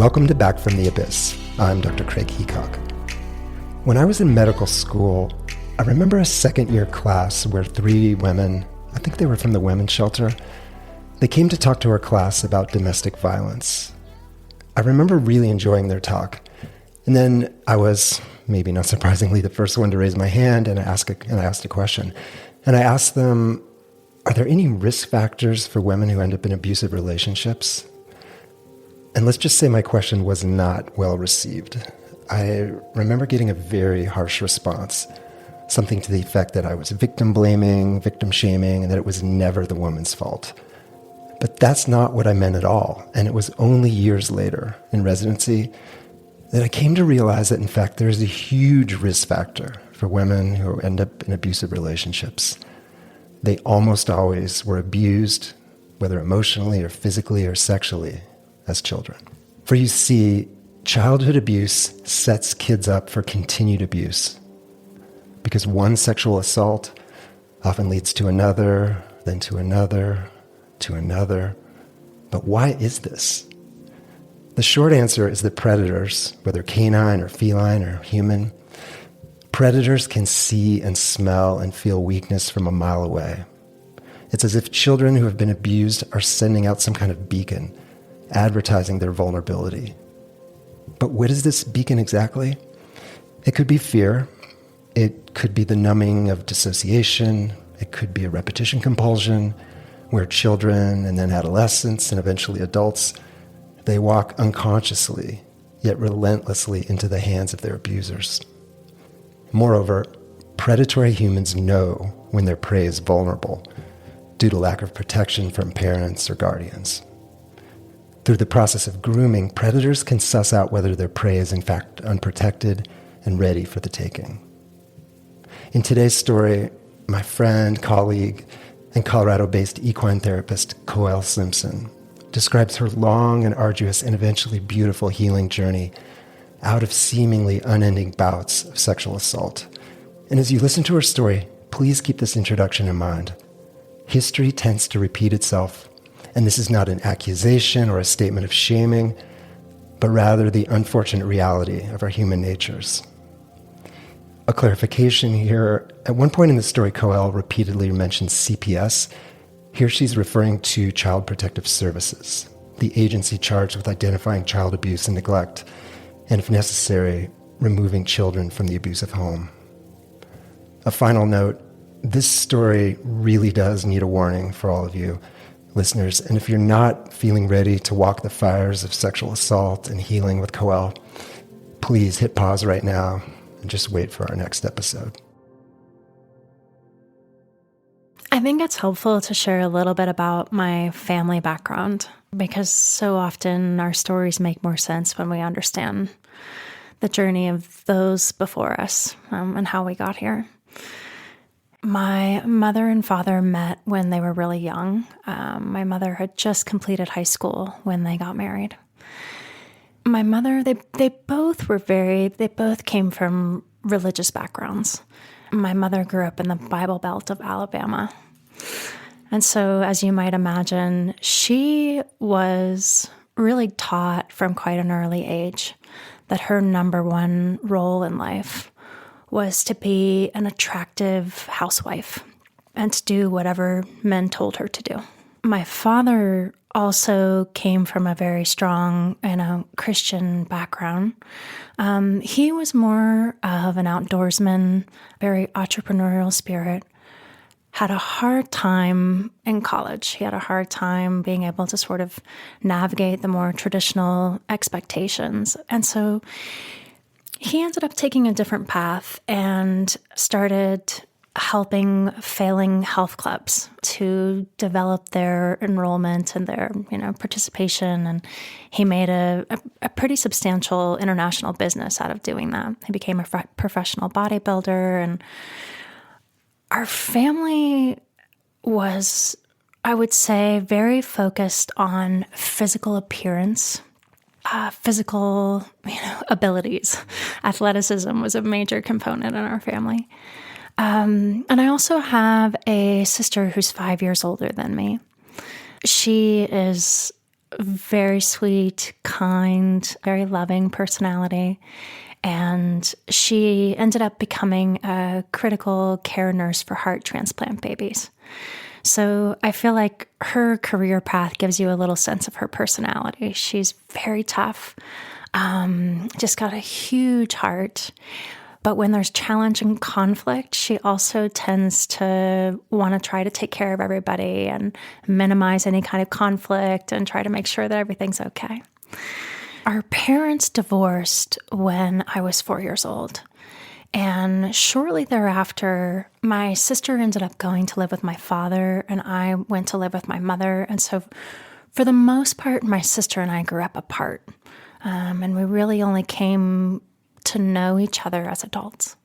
Welcome to Back from the Abyss. I'm Dr. Craig Heacock. When I was in medical school, I remember a second-year class where 3 women, I think they were from the women's shelter, they came to talk to our class about domestic violence. I remember really enjoying their talk. And then I was, maybe not surprisingly, the first one to raise my hand, and I asked a question. And I asked them, are there any risk factors for women who end up in abusive relationships? And let's just say my question was not well received. I remember getting a very harsh response, something to the effect that I was victim blaming, victim shaming, and that it was never the woman's fault. But that's not what I meant at all. And it was only years later in residency that I came to realize that, in fact, there is a huge risk factor for women who end up in abusive relationships. They almost always were abused, whether emotionally or physically or sexually, as children. For you see, childhood abuse sets kids up for continued abuse because one sexual assault often leads to another, then to another, to another. But why is this? The short answer is that predators, whether canine or feline or human, predators can see and smell and feel weakness from a mile away. It's as if children who have been abused are sending out some kind of beacon, advertising their vulnerability. But what is this beacon exactly? It could be fear. It could be the numbing of dissociation. It could be a repetition compulsion, where children and then adolescents and eventually adults, they walk unconsciously, yet relentlessly into the hands of their abusers. Moreover, predatory humans know when their prey is vulnerable due to lack of protection from parents or guardians. Through the process of grooming, predators can suss out whether their prey is in fact unprotected and ready for the taking. In today's story, my friend, colleague, and Colorado-based equine therapist Koelle Simpson describes her long and arduous and eventually beautiful healing journey out of seemingly unending bouts of sexual assault. And as you listen to her story, please keep this introduction in mind. History tends to repeat itself, and this is not an accusation or a statement of shaming, but rather the unfortunate reality of our human natures. A clarification here. At one point in the story, Koelle repeatedly mentions CPS. Here she's referring to Child Protective Services, the agency charged with identifying child abuse and neglect, and if necessary, removing children from the abusive home. A final note, this story really does need a warning for all of you listeners, and if you're not feeling ready to walk the fires of sexual assault and healing with Koelle, please hit pause right now and just wait for our next episode. I think it's helpful to share a little bit about my family background because so often our stories make more sense when we understand the journey of those before us and how we got here. My mother and father met when they were really young. My mother had just completed high school when they got married. My mother, they both came from religious backgrounds. My mother grew up in the Bible Belt of Alabama. And so, as you might imagine, she was really taught from quite an early age that her number one role in life was to be an attractive housewife and to do whatever men told her to do. My father also came from a very strong, Christian background. He was more of an outdoorsman, very entrepreneurial spirit, had a hard time in college. He had a hard time being able to sort of navigate the more traditional expectations. And so he ended up taking a different path and started helping failing health clubs to develop their enrollment and their, participation. And he made a pretty substantial international business out of doing that. He became a professional bodybuilder. And our family was, I would say, very focused on physical appearance, physical, abilities. Athleticism was a major component in our family. And I also have a sister who's 5 years older than me. She is very sweet, kind, very loving personality. And she ended up becoming a critical care nurse for heart transplant babies. So I feel like her career path gives you a little sense of her personality. She's very tough, just got a huge heart. But when there's challenge and conflict, she also tends to want to try to take care of everybody and minimize any kind of conflict and try to make sure that everything's okay. Our parents divorced when I was 4 years old. And shortly thereafter, my sister ended up going to live with my father, and I went to live with my mother. And so for the most part, my sister and I grew up apart. And we really only came to know each other as adults.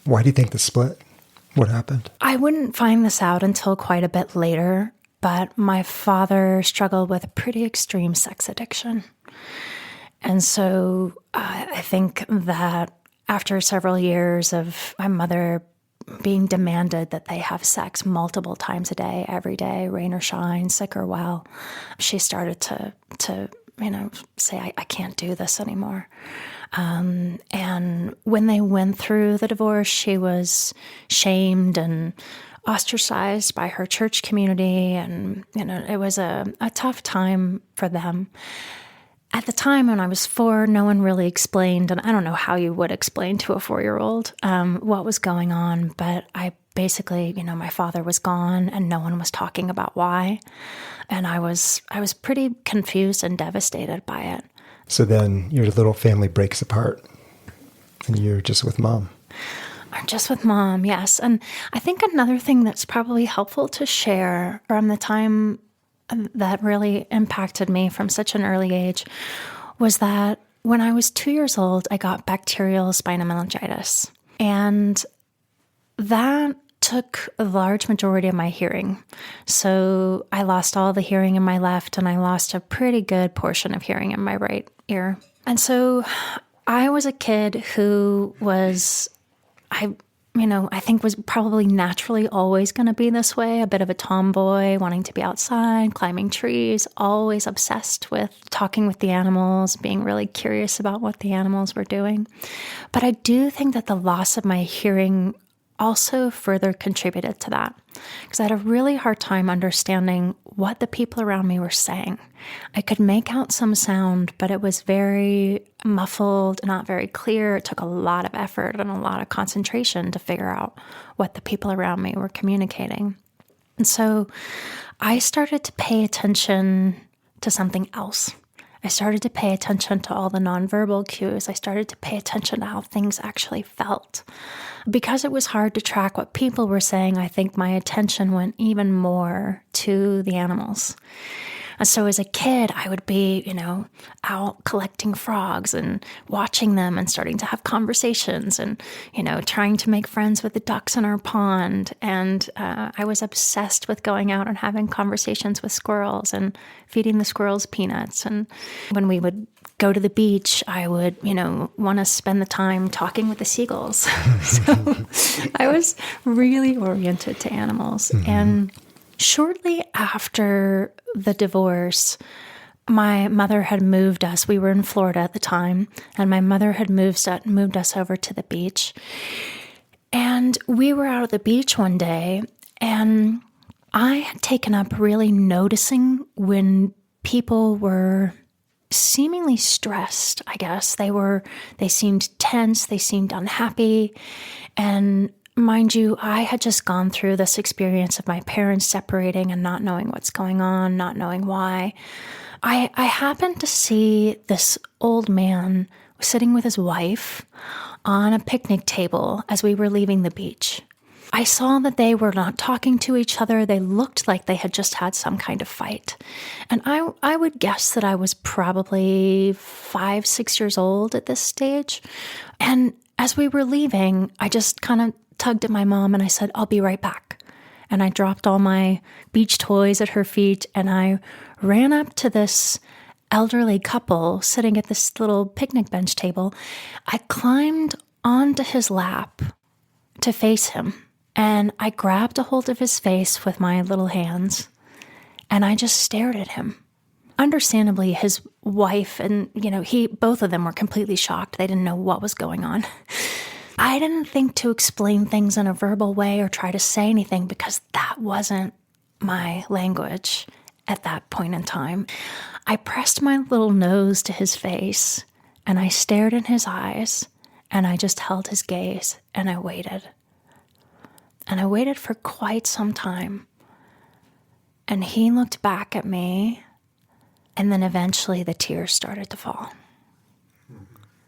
Why do you think the split? What happened? I wouldn't find this out until quite a bit later, but my father struggled with a pretty extreme sex addiction. And so I think that after several years of my mother being demanded that they have sex multiple times a day, every day, rain or shine, sick or well, she started to say, I can't do this anymore. And when they went through the divorce, she was shamed and ostracized by her church community. And, it was a tough time for them. At the time when I was 4, no one really explained, and I don't know how you would explain to a 4-year-old what was going on, but I basically, my father was gone and no one was talking about why. And I was pretty confused and devastated by it. So then your little family breaks apart and you're just with mom. I'm just with mom, yes. And I think another thing that's probably helpful to share from the time that really impacted me from such an early age was that when I was 2 years old, I got bacterial spinal meningitis. And that took a large majority of my hearing. So I lost all the hearing in my left, and I lost a pretty good portion of hearing in my right ear. And so I was a kid who was, I think was probably naturally always going to be this way, a bit of a tomboy, wanting to be outside, climbing trees, always obsessed with talking with the animals, being really curious about what the animals were doing. But I do think that the loss of my hearing also further contributed to that, because I had a really hard time understanding what the people around me were saying. I could make out some sound, but it was very muffled, not very clear. It took a lot of effort and a lot of concentration to figure out what the people around me were communicating. And so I started to pay attention to something else. I started to pay attention to all the nonverbal cues. I started to pay attention to how things actually felt. Because it was hard to track what people were saying, I think my attention went even more to the animals. And so as a kid, I would be, out collecting frogs and watching them and starting to have conversations and, trying to make friends with the ducks in our pond. And I was obsessed with going out and having conversations with squirrels and feeding the squirrels peanuts. And when we would go to the beach, I would, want to spend the time talking with the seagulls. So I was really oriented to animals. Mm-hmm. And shortly after the divorce, my mother had moved us. We were in Florida at the time, and my mother had moved us over to the beach. And we were out at the beach one day, and I had taken up really noticing when people were seemingly stressed, I guess. They seemed tense, they seemed unhappy. And mind you, I had just gone through this experience of my parents separating and not knowing what's going on, not knowing why. I happened to see this old man sitting with his wife on a picnic table as we were leaving the beach. I saw that they were not talking to each other. They looked like they had just had some kind of fight. And I would guess that I was probably 5, 6 years old at this stage. And as we were leaving, I just kind of tugged at my mom and I said, "I'll be right back." And I dropped all my beach toys at her feet and I ran up to this elderly couple sitting at this little picnic bench table. I climbed onto his lap to face him. And I grabbed a hold of his face with my little hands, and I just stared at him. understandably, his wife and, both of them were completely shocked. They didn't know what was going on. I didn't think to explain things in a verbal way or try to say anything because that wasn't my language at that point in time. I pressed my little nose to his face and I stared in his eyes and I just held his gaze and I waited. And I waited for quite some time. And he looked back at me, and then eventually the tears started to fall.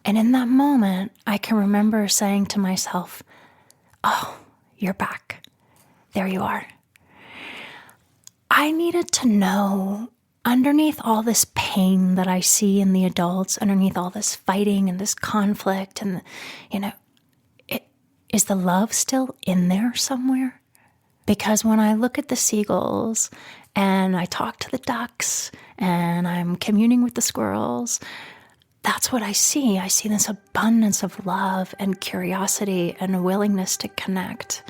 And in that moment, I can remember saying to myself, oh, you're back. There you are. I needed to know, underneath all this pain that I see in the adults, underneath all this fighting and this conflict, and, is the love still in there somewhere? Because when I look at the seagulls and I talk to the ducks and I'm communing with the squirrels, that's what I see. I see this abundance of love and curiosity and a willingness to connect.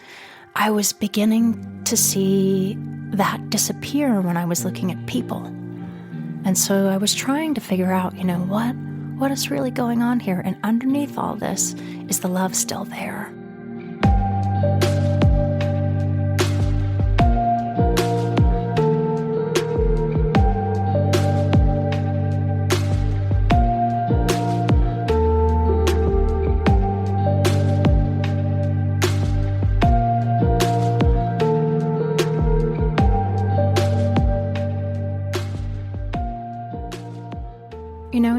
I was beginning to see that disappear when I was looking at people. And so I was trying to figure out, what is really going on here? And underneath all this, is the love still there?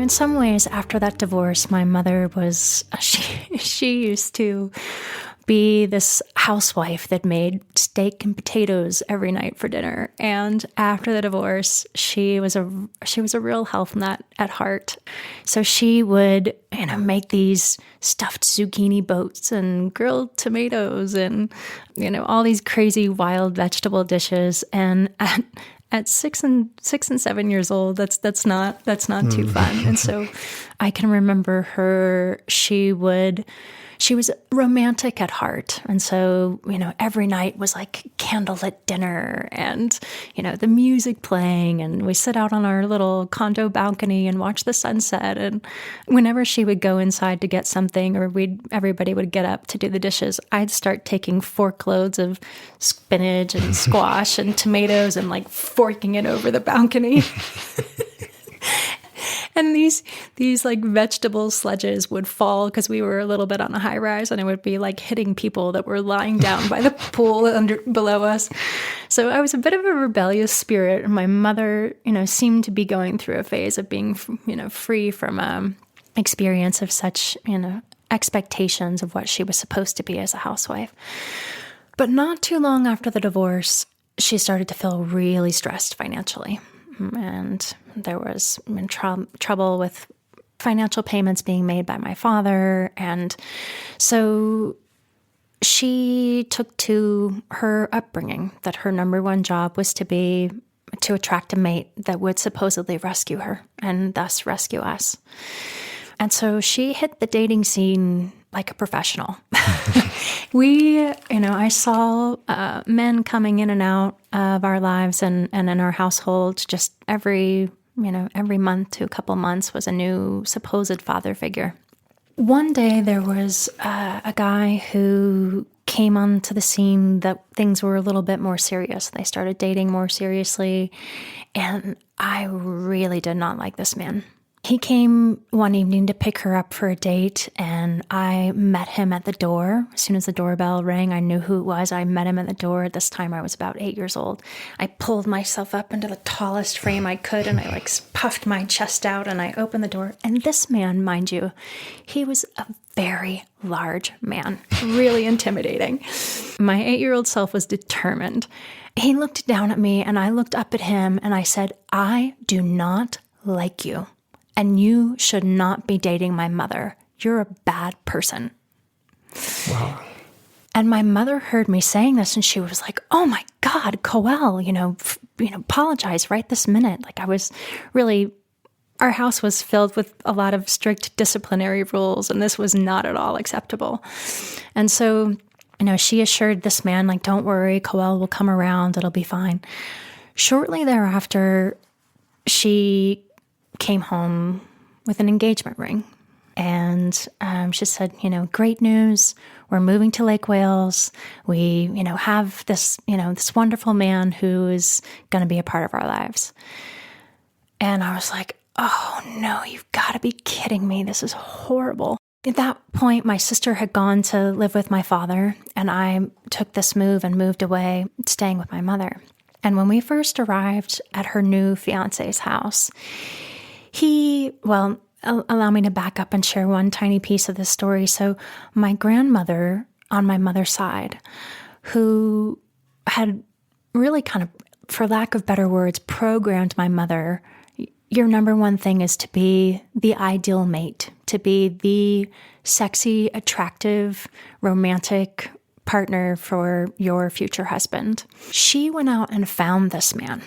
In some ways, after that divorce, my mother was, she used to be this housewife that made steak and potatoes every night for dinner. And after the divorce, she was a real health nut at heart. So she would, make these stuffed zucchini boats and grilled tomatoes and, all these crazy wild vegetable dishes. And at 6 and 7 years old, that's not too fun. And so I can remember her, she was romantic at heart. And so, every night was like candlelit dinner and, the music playing, and we sit out on our little condo balcony and watch the sunset. And whenever she would go inside to get something, or everybody would get up to do the dishes, I'd start taking forkloads of spinach and squash and tomatoes and like forking it over the balcony. And these like vegetable sledges would fall because we were a little bit on a high rise, and it would be like hitting people that were lying down by the pool below us. So I was a bit of a rebellious spirit, and my mother, seemed to be going through a phase of being, free from experience of such, expectations of what she was supposed to be as a housewife. But not too long after the divorce, she started to feel really stressed financially. And there was trouble with financial payments being made by my father. And so she took to her upbringing that her number one job was to attract a mate that would supposedly rescue her and thus rescue us. And so she hit the dating scene like a professional. I saw men coming in and out of our lives and in our household just every month to a couple months was a new supposed father figure. One day there was a guy who came onto the scene that things were a little bit more serious. They started dating more seriously, and I really did not like this man. He came one evening to pick her up for a date, and I met him at the door. As soon as the doorbell rang, I knew who it was. I met him at the door. At this time, I was about 8 years old. I pulled myself up into the tallest frame I could, and I puffed my chest out, and I opened the door. And this man, mind you, he was a very large man, really intimidating. My 8-year-old self was determined. He looked down at me, and I looked up at him, and I said, "I do not like you. And you should not be dating my mother. You're a bad person." Wow. And my mother heard me saying this, and she was like, "Oh my God, Koelle, apologize right this minute." Like, I was really, our house was filled with a lot of strict disciplinary rules, and this was not at all acceptable. And so, she assured this man, like, "Don't worry, Koelle will come around. It'll be fine." Shortly thereafter, she came home with an engagement ring. And she said, great news. We're moving to Lake Wales. We, have this, this wonderful man who is going to be a part of our lives. And I was like, oh no, you've got to be kidding me. This is horrible. At that point, my sister had gone to live with my father, and I took this move and moved away, staying with my mother. And when we first arrived at her new fiance's house, allow me to back up and share one tiny piece of this story. So my grandmother on my mother's side, who had really kind of, for lack of better words, programmed my mother, your number one thing is to be the ideal mate, to be the sexy, attractive, romantic partner for your future husband. She went out and found this man.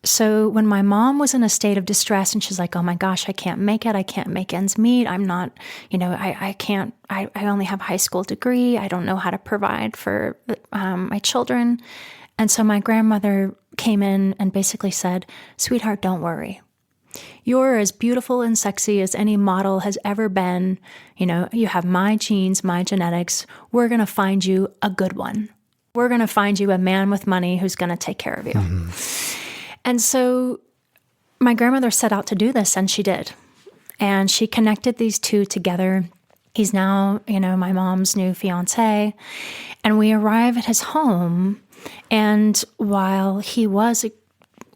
So when my mom was in a state of distress and she's like, oh my gosh, I can't make it. I can't make ends meet. I'm not, I can't, I only have a high school degree. I don't know how to provide for my children. And so my grandmother came in and basically said, sweetheart, don't worry. You're as beautiful and sexy as any model has ever been. You have my genes, my genetics. We're going to find you a good one. We're going to find you a man with money who's going to take care of you. Mm-hmm. And so my grandmother set out to do this, and she did. And she connected these two together. He's now, my mom's new fiance. And we arrive at his home, and while he was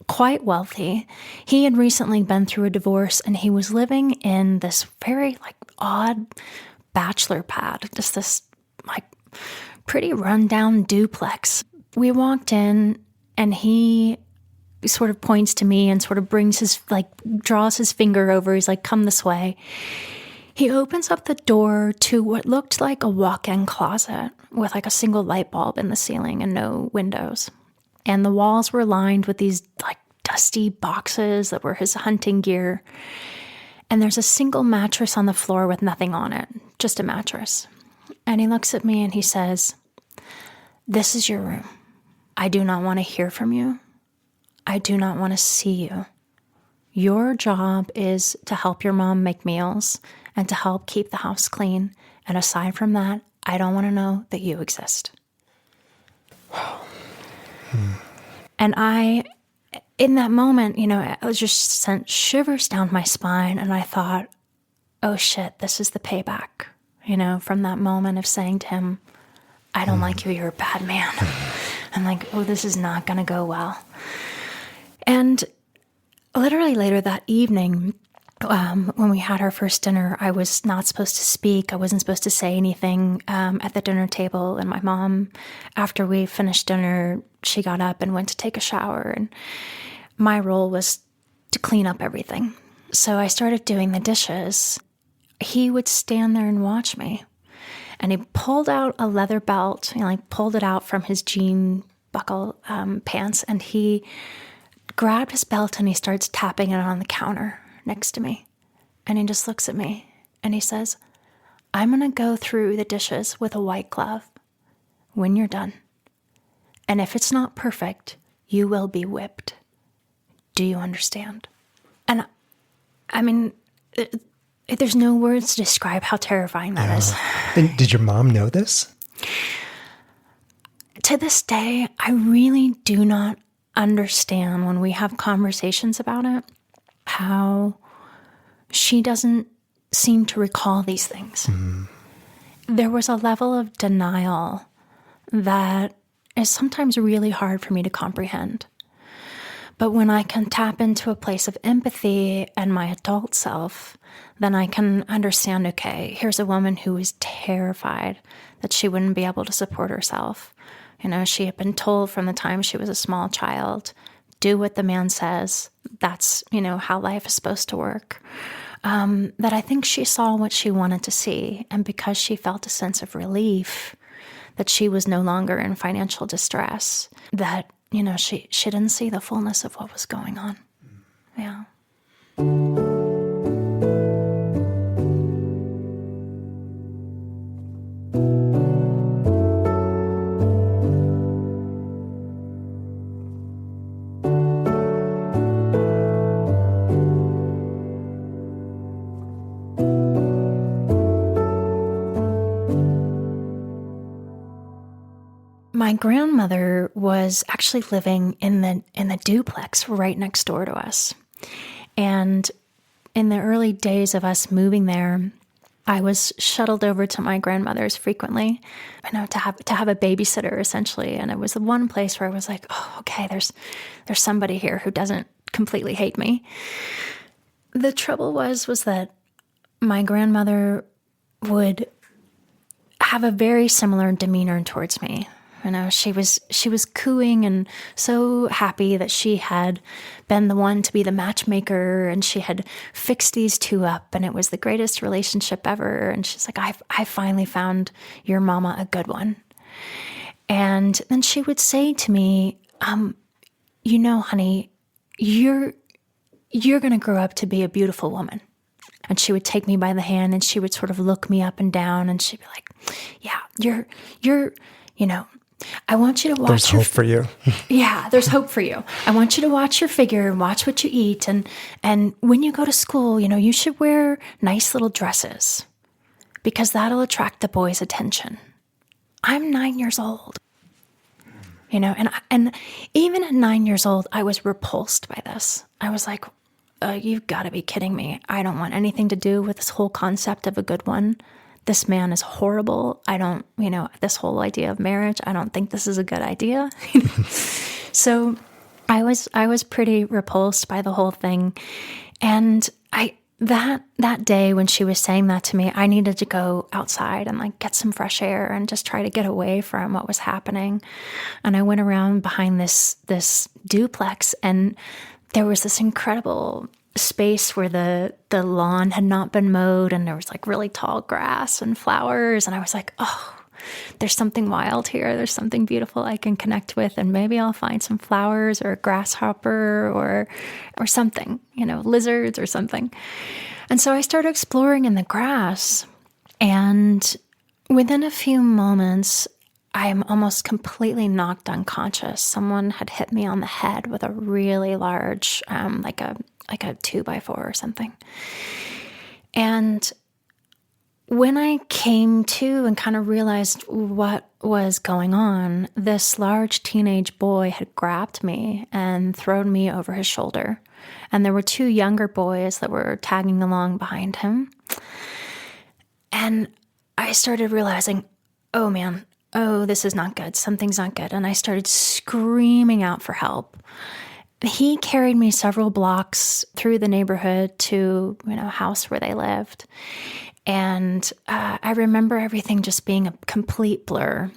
quite wealthy, he had recently been through a divorce, and he was living in this very odd bachelor pad, just this pretty rundown duplex. We walked in, and he sort of points to me and sort of brings his, draws his finger over. He's like, come this way. He opens up the door to what looked like a walk-in closet with a single light bulb in the ceiling and no windows. And the walls were lined with these dusty boxes that were his hunting gear. And there's a single mattress on the floor with nothing on it, just a mattress. And he looks at me and he says, this is your room. I do not want to hear from you. I do not want to see you. Your job is to help your mom make meals and to help keep the house clean. And aside from that, I don't want to know that you exist. Wow. And in that moment, I was just sent shivers down my spine. And I thought, oh shit, this is the payback, from that moment of saying to him, I don't like you, you're a bad man. I'm like, oh, this is not going to go well. And literally later that evening, when we had our first dinner, I was not supposed to speak. I wasn't supposed to say anything at the dinner table. And my mom, after we finished dinner, she got up and went to take a shower. And my role was to clean up everything. So I started doing the dishes. He would stand there and watch me. And he pulled out a leather belt, pulled it out from his jean buckle pants, and he grabbed his belt and he starts tapping it on the counter next to me. And he just looks at me and he says, I'm going to go through the dishes with a white glove when you're done. And if it's not perfect, you will be whipped. Do you understand? And I mean, there's no words to describe how terrifying that is. And did your mom know this? To this day, I really do not understand when we have conversations about it, how she doesn't seem to recall these things. Mm. There was a level of denial that is sometimes really hard for me to comprehend. But when I can tap into a place of empathy and my adult self, then I can understand, okay, here's a woman who is terrified that she wouldn't be able to support herself. She had been told from the time she was a small child, do what the man says. That's, how life is supposed to work. That I think she saw what she wanted to see. And because she felt a sense of relief that she was no longer in financial distress, that, she didn't see the fullness of what was going on. Yeah. my grandmother was actually living in the duplex right next door to us. And in the early days of us moving there, I was shuttled over to my grandmother's frequently, to have a babysitter essentially. And it was the one place where I was like, oh, okay, there's somebody here who doesn't completely hate me. The trouble was that my grandmother would have a very similar demeanor towards me. She was cooing and so happy that she had been the one to be the matchmaker, and she had fixed these two up, and it was the greatest relationship ever. And she's like, I finally found your mama a good one. And then she would say to me, honey, you're going to grow up to be a beautiful woman. And she would take me by the hand and she would sort of look me up and down, and she'd be like, yeah, you're, I want you to watch. There's hope for you. Yeah, there's hope for you. I want you to watch your figure and watch what you eat. And when you go to school, you should wear nice little dresses because that'll attract the boys' attention. I'm 9 years old, and even at 9 years old, I was repulsed by this. I was like, you've got to be kidding me. I don't want anything to do with this whole concept of a good one. This man is horrible. I don't, this whole idea of marriage, I don't think this is a good idea. So I was pretty repulsed by the whole thing. And that day when she was saying that to me, I needed to go outside and get some fresh air and just try to get away from what was happening. And I went around behind this duplex, and there was this incredible space where the lawn had not been mowed, and there was really tall grass and flowers. And I was like, oh, there's something wild here. There's something beautiful I can connect with, and maybe I'll find some flowers or a grasshopper or something, lizards or something. And so I started exploring in the grass, and within a few moments, I am almost completely knocked unconscious. Someone had hit me on the head with a really large, like a 2x4 or something. And when I came to and kind of realized what was going on, this large teenage boy had grabbed me and thrown me over his shoulder. And there were two younger boys that were tagging along behind him. And I started realizing, oh man, this is not good. Something's not good. And I started screaming out for help. He carried me several blocks through the neighborhood to, a house where they lived. And I remember everything just being a complete blur.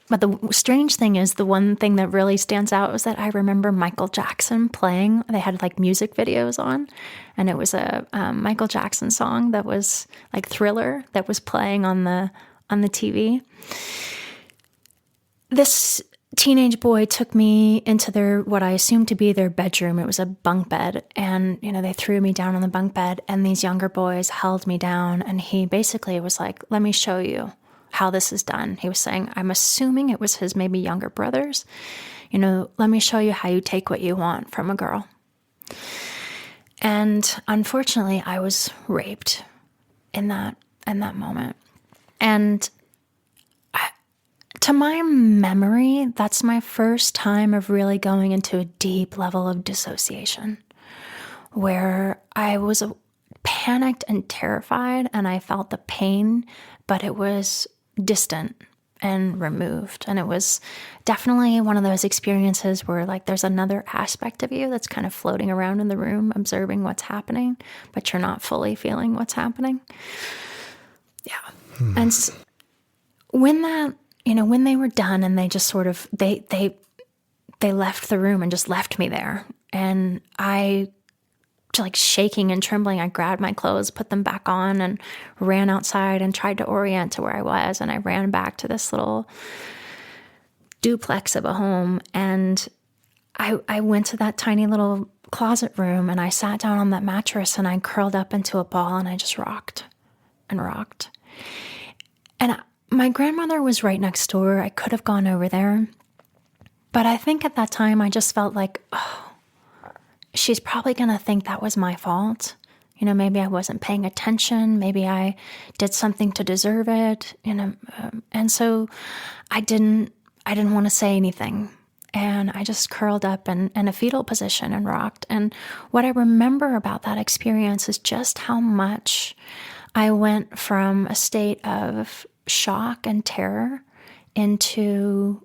But the strange thing is, the one thing that really stands out was that I remember Michael Jackson playing. They had music videos on, and it was a Michael Jackson song that was Thriller that was playing on the TV. This teenage boy took me into what I assumed to be their bedroom. It was a bunk bed, and they threw me down on the bunk bed, and these younger boys held me down, and he basically was like, let me show you how this is done. He was saying, I'm assuming it was his maybe younger brothers, let me show you how you take what you want from a girl. And unfortunately, I was raped in that moment. And to my memory, that's my first time of really going into a deep level of dissociation, where I was panicked and terrified, and I felt the pain, but it was distant and removed. And it was definitely one of those experiences where there's another aspect of you that's kind of floating around in the room, observing what's happening, but you're not fully feeling what's happening. Yeah. And when that, when they were done and they just sort of, they left the room and just left me there. And I, shaking and trembling, I grabbed my clothes, put them back on, and ran outside and tried to orient to where I was. And I ran back to this little duplex of a home. And I went to that tiny little closet room, and I sat down on that mattress, and I curled up into a ball, and I just rocked and rocked. And my grandmother was right next door. I could have gone over there. But I think at that time, I just felt like, oh, she's probably going to think that was my fault. Maybe I wasn't paying attention. Maybe I did something to deserve it. And so I didn't I didn't want to say anything. And I just curled up in a fetal position and rocked. And what I remember about that experience is just how much I went from a state of shock and terror into,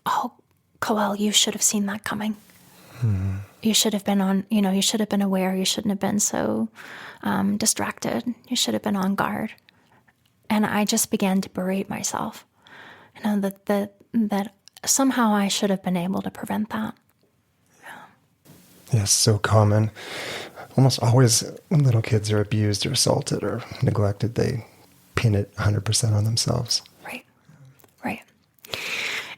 oh, Koelle, you should have seen that coming. You should have been you should have been aware. You shouldn't have been so distracted. You should have been on guard. And I just began to berate myself. That somehow I should have been able to prevent that. Yes, so common. Almost always when little kids are abused or assaulted or neglected, they pin it 100% on themselves. Right.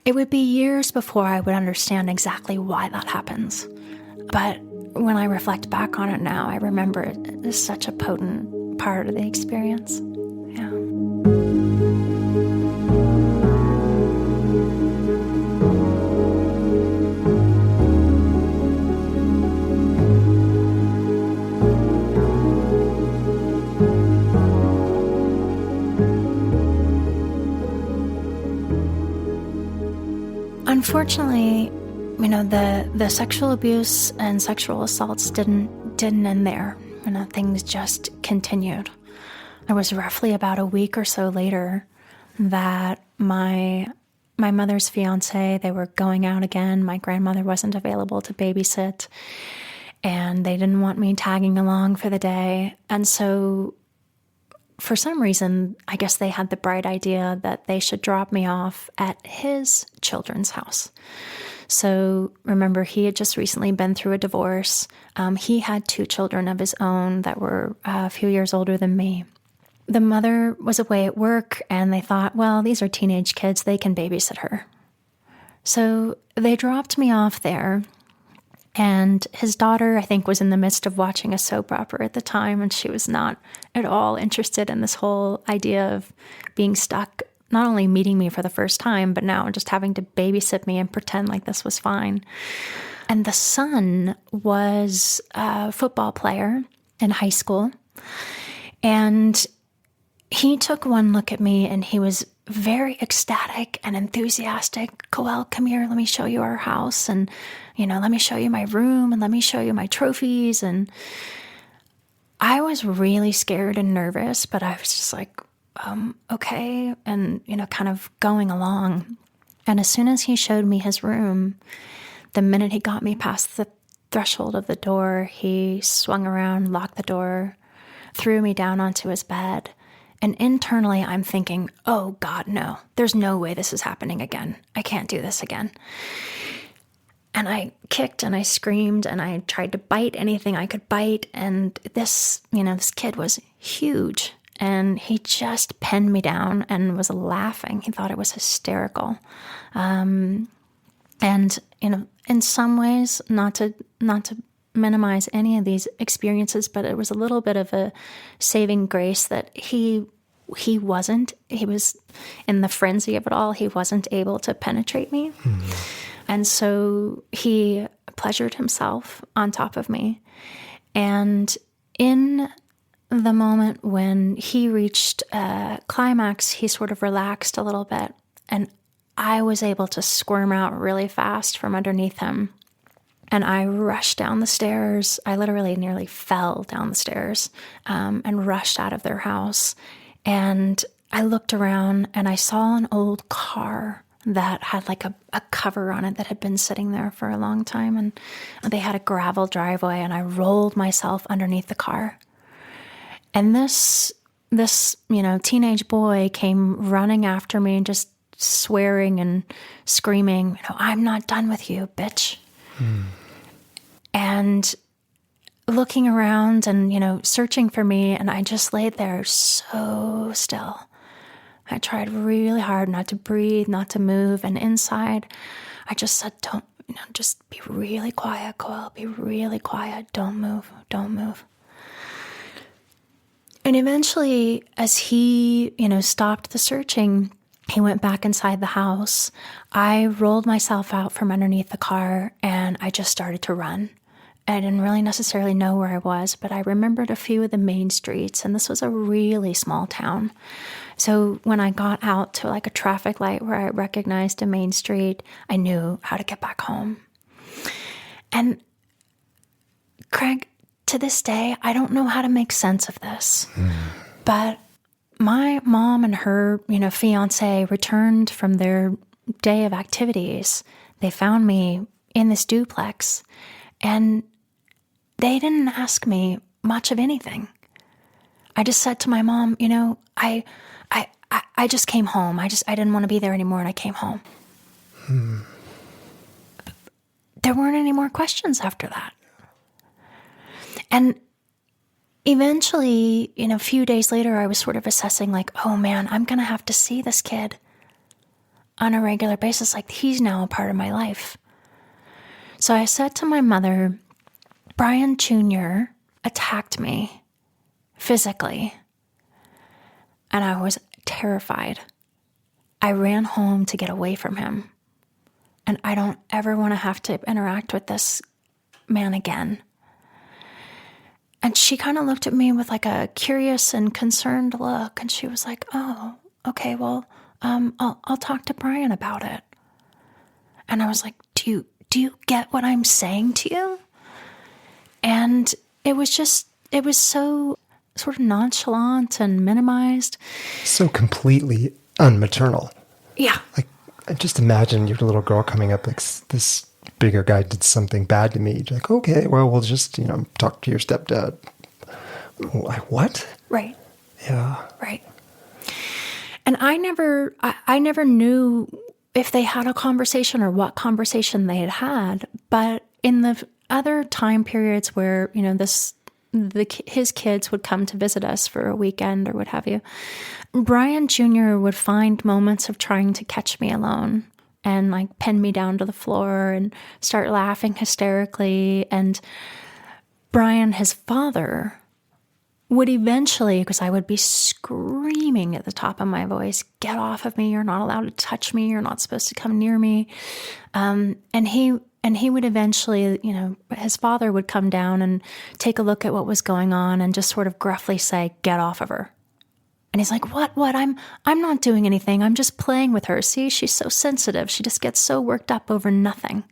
It would be years before I would understand exactly why that happens. But when I reflect back on it now, I remember it as such a potent part of the experience. Yeah. Unfortunately, the sexual abuse and sexual assaults didn't end there. Things just continued. It was roughly about a week or so later that my mother's fiance, they were going out again. My grandmother wasn't available to babysit, and they didn't want me tagging along for the day. And so for some reason, I guess they had the bright idea that they should drop me off at his children's house. So remember, he had just recently been through a divorce. He had 2 children of his own that were a few years older than me. The mother was away at work, and they thought, well, these are teenage kids. They can babysit her. So they dropped me off there. And his daughter, I think, was in the midst of watching a soap opera at the time, and she was not at all interested in this whole idea of being stuck, not only meeting me for the first time, but now just having to babysit me and pretend like this was fine. And the son was a football player in high school, and he took one look at me, and he was very ecstatic and enthusiastic. Koelle, come here, let me show you our house, and let me show you my room, and let me show you my trophies. And I was really scared and nervous, but I was just like, okay, and kind of going along. And as soon as he showed me his room, the minute he got me past the threshold of the door, he swung around, locked the door, threw me down onto his bed. And internally, I'm thinking, oh God, no, there's no way this is happening again. I can't do this again. And I kicked and I screamed and I tried to bite anything I could bite. And this kid was huge. And he just pinned me down and was laughing. He thought it was hysterical. And, in some ways, not to minimize any of these experiences, but it was a little bit of a saving grace that he was in the frenzy of it all, he wasn't able to penetrate me. And so he pleasured himself on top of me. And in the moment when he reached a climax, he sort of relaxed a little bit, and I was able to squirm out really fast from underneath him. And I rushed down the stairs. I literally nearly fell down the stairs and rushed out of their house. And I looked around and I saw an old car that had like a cover on it that had been sitting there for a long time. And they had a gravel driveway, and I rolled myself underneath the car. And this teenage boy came running after me and just swearing and screaming, I'm not done with you, bitch. And looking around and, searching for me, and I just laid there so still. I tried really hard not to breathe, not to move, and inside I just said, don't, just be really quiet, Koelle, be really quiet, don't move. And eventually, as he, stopped the searching, he went back inside the house. I rolled myself out from underneath the car, and I just started to run. I didn't really necessarily know where I was, but I remembered a few of the main streets, and this was a really small town. So when I got out to like a traffic light where I recognized a main street, I knew how to get back home. And Craig, to this day, I don't know how to make sense of this, but my mom and her, fiance returned from their day of activities. They found me in this duplex, and they didn't ask me much of anything. I just said to my mom, I just came home. I didn't want to be there anymore, and I came home. There weren't any more questions after that. And eventually, a few days later, I was sort of assessing like, oh man, I'm going to have to see this kid on a regular basis. Like, he's now a part of my life. So I said to my mother, Brian Jr. attacked me physically, and I was terrified. I ran home to get away from him, and I don't ever want to have to interact with this man again. And she kind of looked at me with like a curious and concerned look, and she was like, oh, okay, well, I'll talk to Brian about it. And I was like, do you get what I'm saying to you? And it was so sort of nonchalant and minimized. So completely unmaternal. Yeah. Like, I just imagine your little girl coming up like, this bigger guy did something bad to me. You're like, okay, well, we'll just, talk to your stepdad. Like, what? Right. Yeah. Right. And I never knew if they had a conversation or what conversation they had. But in the other time periods where, his kids would come to visit us for a weekend or what have you, Brian Jr. would find moments of trying to catch me alone and like pin me down to the floor and start laughing hysterically. And Brian, his father, would eventually, because I would be screaming at the top of my voice, get off of me, you're not allowed to touch me, you're not supposed to come near me. And he would eventually, his father would come down and take a look at what was going on and just sort of gruffly say, get off of her. And he's like, what? I'm not doing anything. I'm just playing with her. See, she's so sensitive. She just gets so worked up over nothing.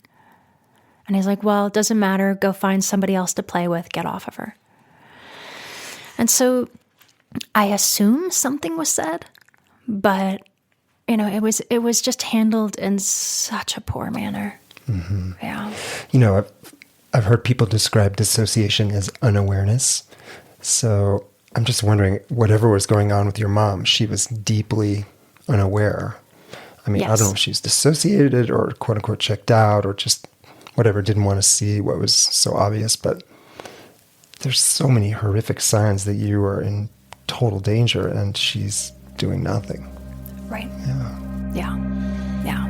And he's like, well, it doesn't matter. Go find somebody else to play with. Get off of her. And so I assume something was said, but, it was just handled in such a poor manner. Mm-hmm. Yeah. I've heard people describe dissociation as unawareness. So I'm just wondering, whatever was going on with your mom, she was deeply unaware. I mean, yes. I don't know if she's dissociated or quote unquote checked out or just whatever, didn't want to see what was so obvious. But there's so many horrific signs that you are in total danger and she's doing nothing. Right. Yeah. Yeah. Yeah.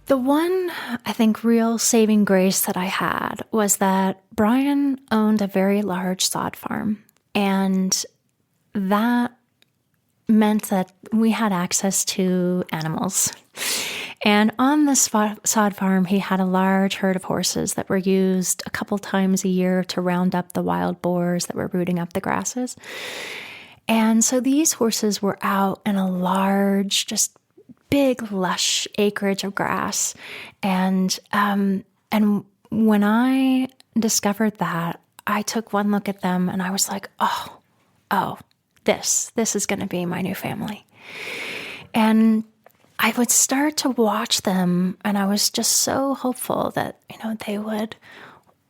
The one, I think, real saving grace that I had was that Brian owned a very large sod farm. And that meant that we had access to animals. And on this sod farm, he had a large herd of horses that were used a couple times a year to round up the wild boars that were rooting up the grasses. And so these horses were out in a large, just big, lush acreage of grass. And when I discovered that, I took one look at them and I was like, oh, this is going to be my new family. And I would start to watch them and I was just so hopeful that, they would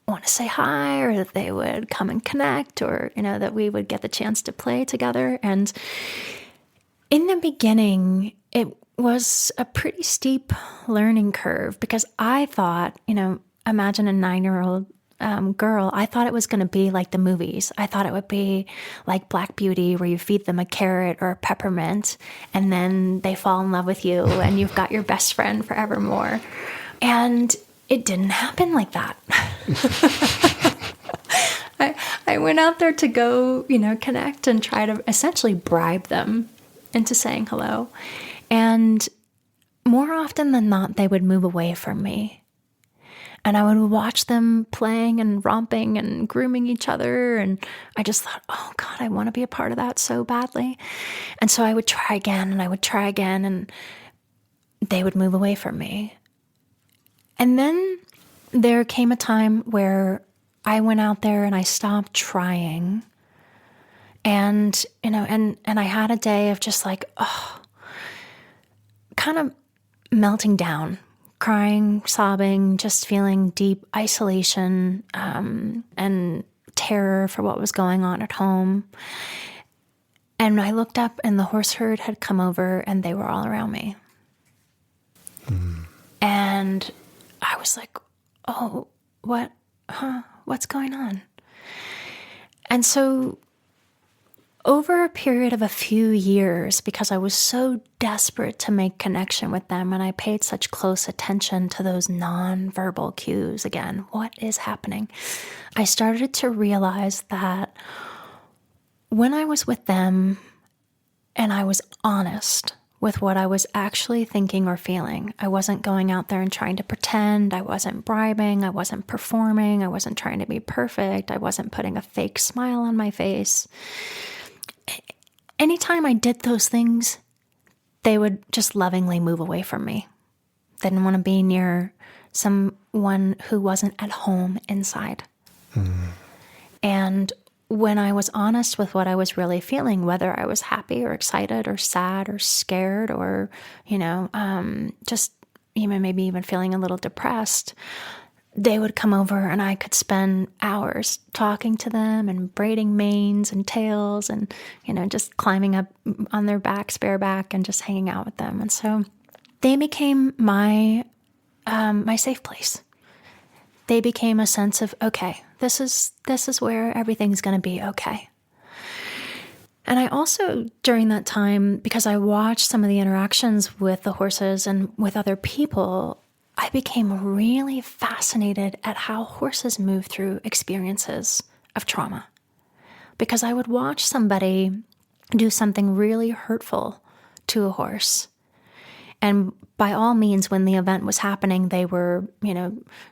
want to say hi or that they would come and connect or, that we would get the chance to play together. And in the beginning, it was a pretty steep learning curve because I thought, imagine a 9-year-old girl, I thought it was going to be like the movies. I thought it would be like Black Beauty, where you feed them a carrot or a peppermint, and then they fall in love with you, and you've got your best friend forevermore. And it didn't happen like that. I went out there to go, connect and try to essentially bribe them into saying hello. And more often than not, they would move away from me. And I would watch them playing and romping and grooming each other. And I just thought, oh God, I want to be a part of that so badly. And so I would try again and I would try again, and they would move away from me. And then there came a time where I went out there and I stopped trying. And, and I had a day of just like, kind of melting down, crying, sobbing, just feeling deep isolation and terror for what was going on at home. And I looked up and the horse herd had come over and they were all around me. And I was like, oh, what's going on? And so over a period of a few years, because I was so desperate to make connection with them and I paid such close attention to those nonverbal cues, again, what is happening? I started to realize that when I was with them and I was honest with what I was actually thinking or feeling, I wasn't going out there and trying to pretend, I wasn't bribing, I wasn't performing, I wasn't trying to be perfect, I wasn't putting a fake smile on my face. Anytime I did those things, they would just lovingly move away from me. They didn't want to be near someone who wasn't at home inside. And when I was honest with what I was really feeling, whether I was happy or excited or sad or scared or, just maybe even feeling a little depressed, they would come over and I could spend hours talking to them and braiding manes and tails and, just climbing up on their backs, bareback, and just hanging out with them. And so they became my safe place. They became a sense of, okay, this is where everything's going to be okay. And I also, during that time, because I watched some of the interactions with the horses and with other people, I became really fascinated at how horses move through experiences of trauma. Because I would watch somebody do something really hurtful to a horse. And by all means, when the event was happening, they were,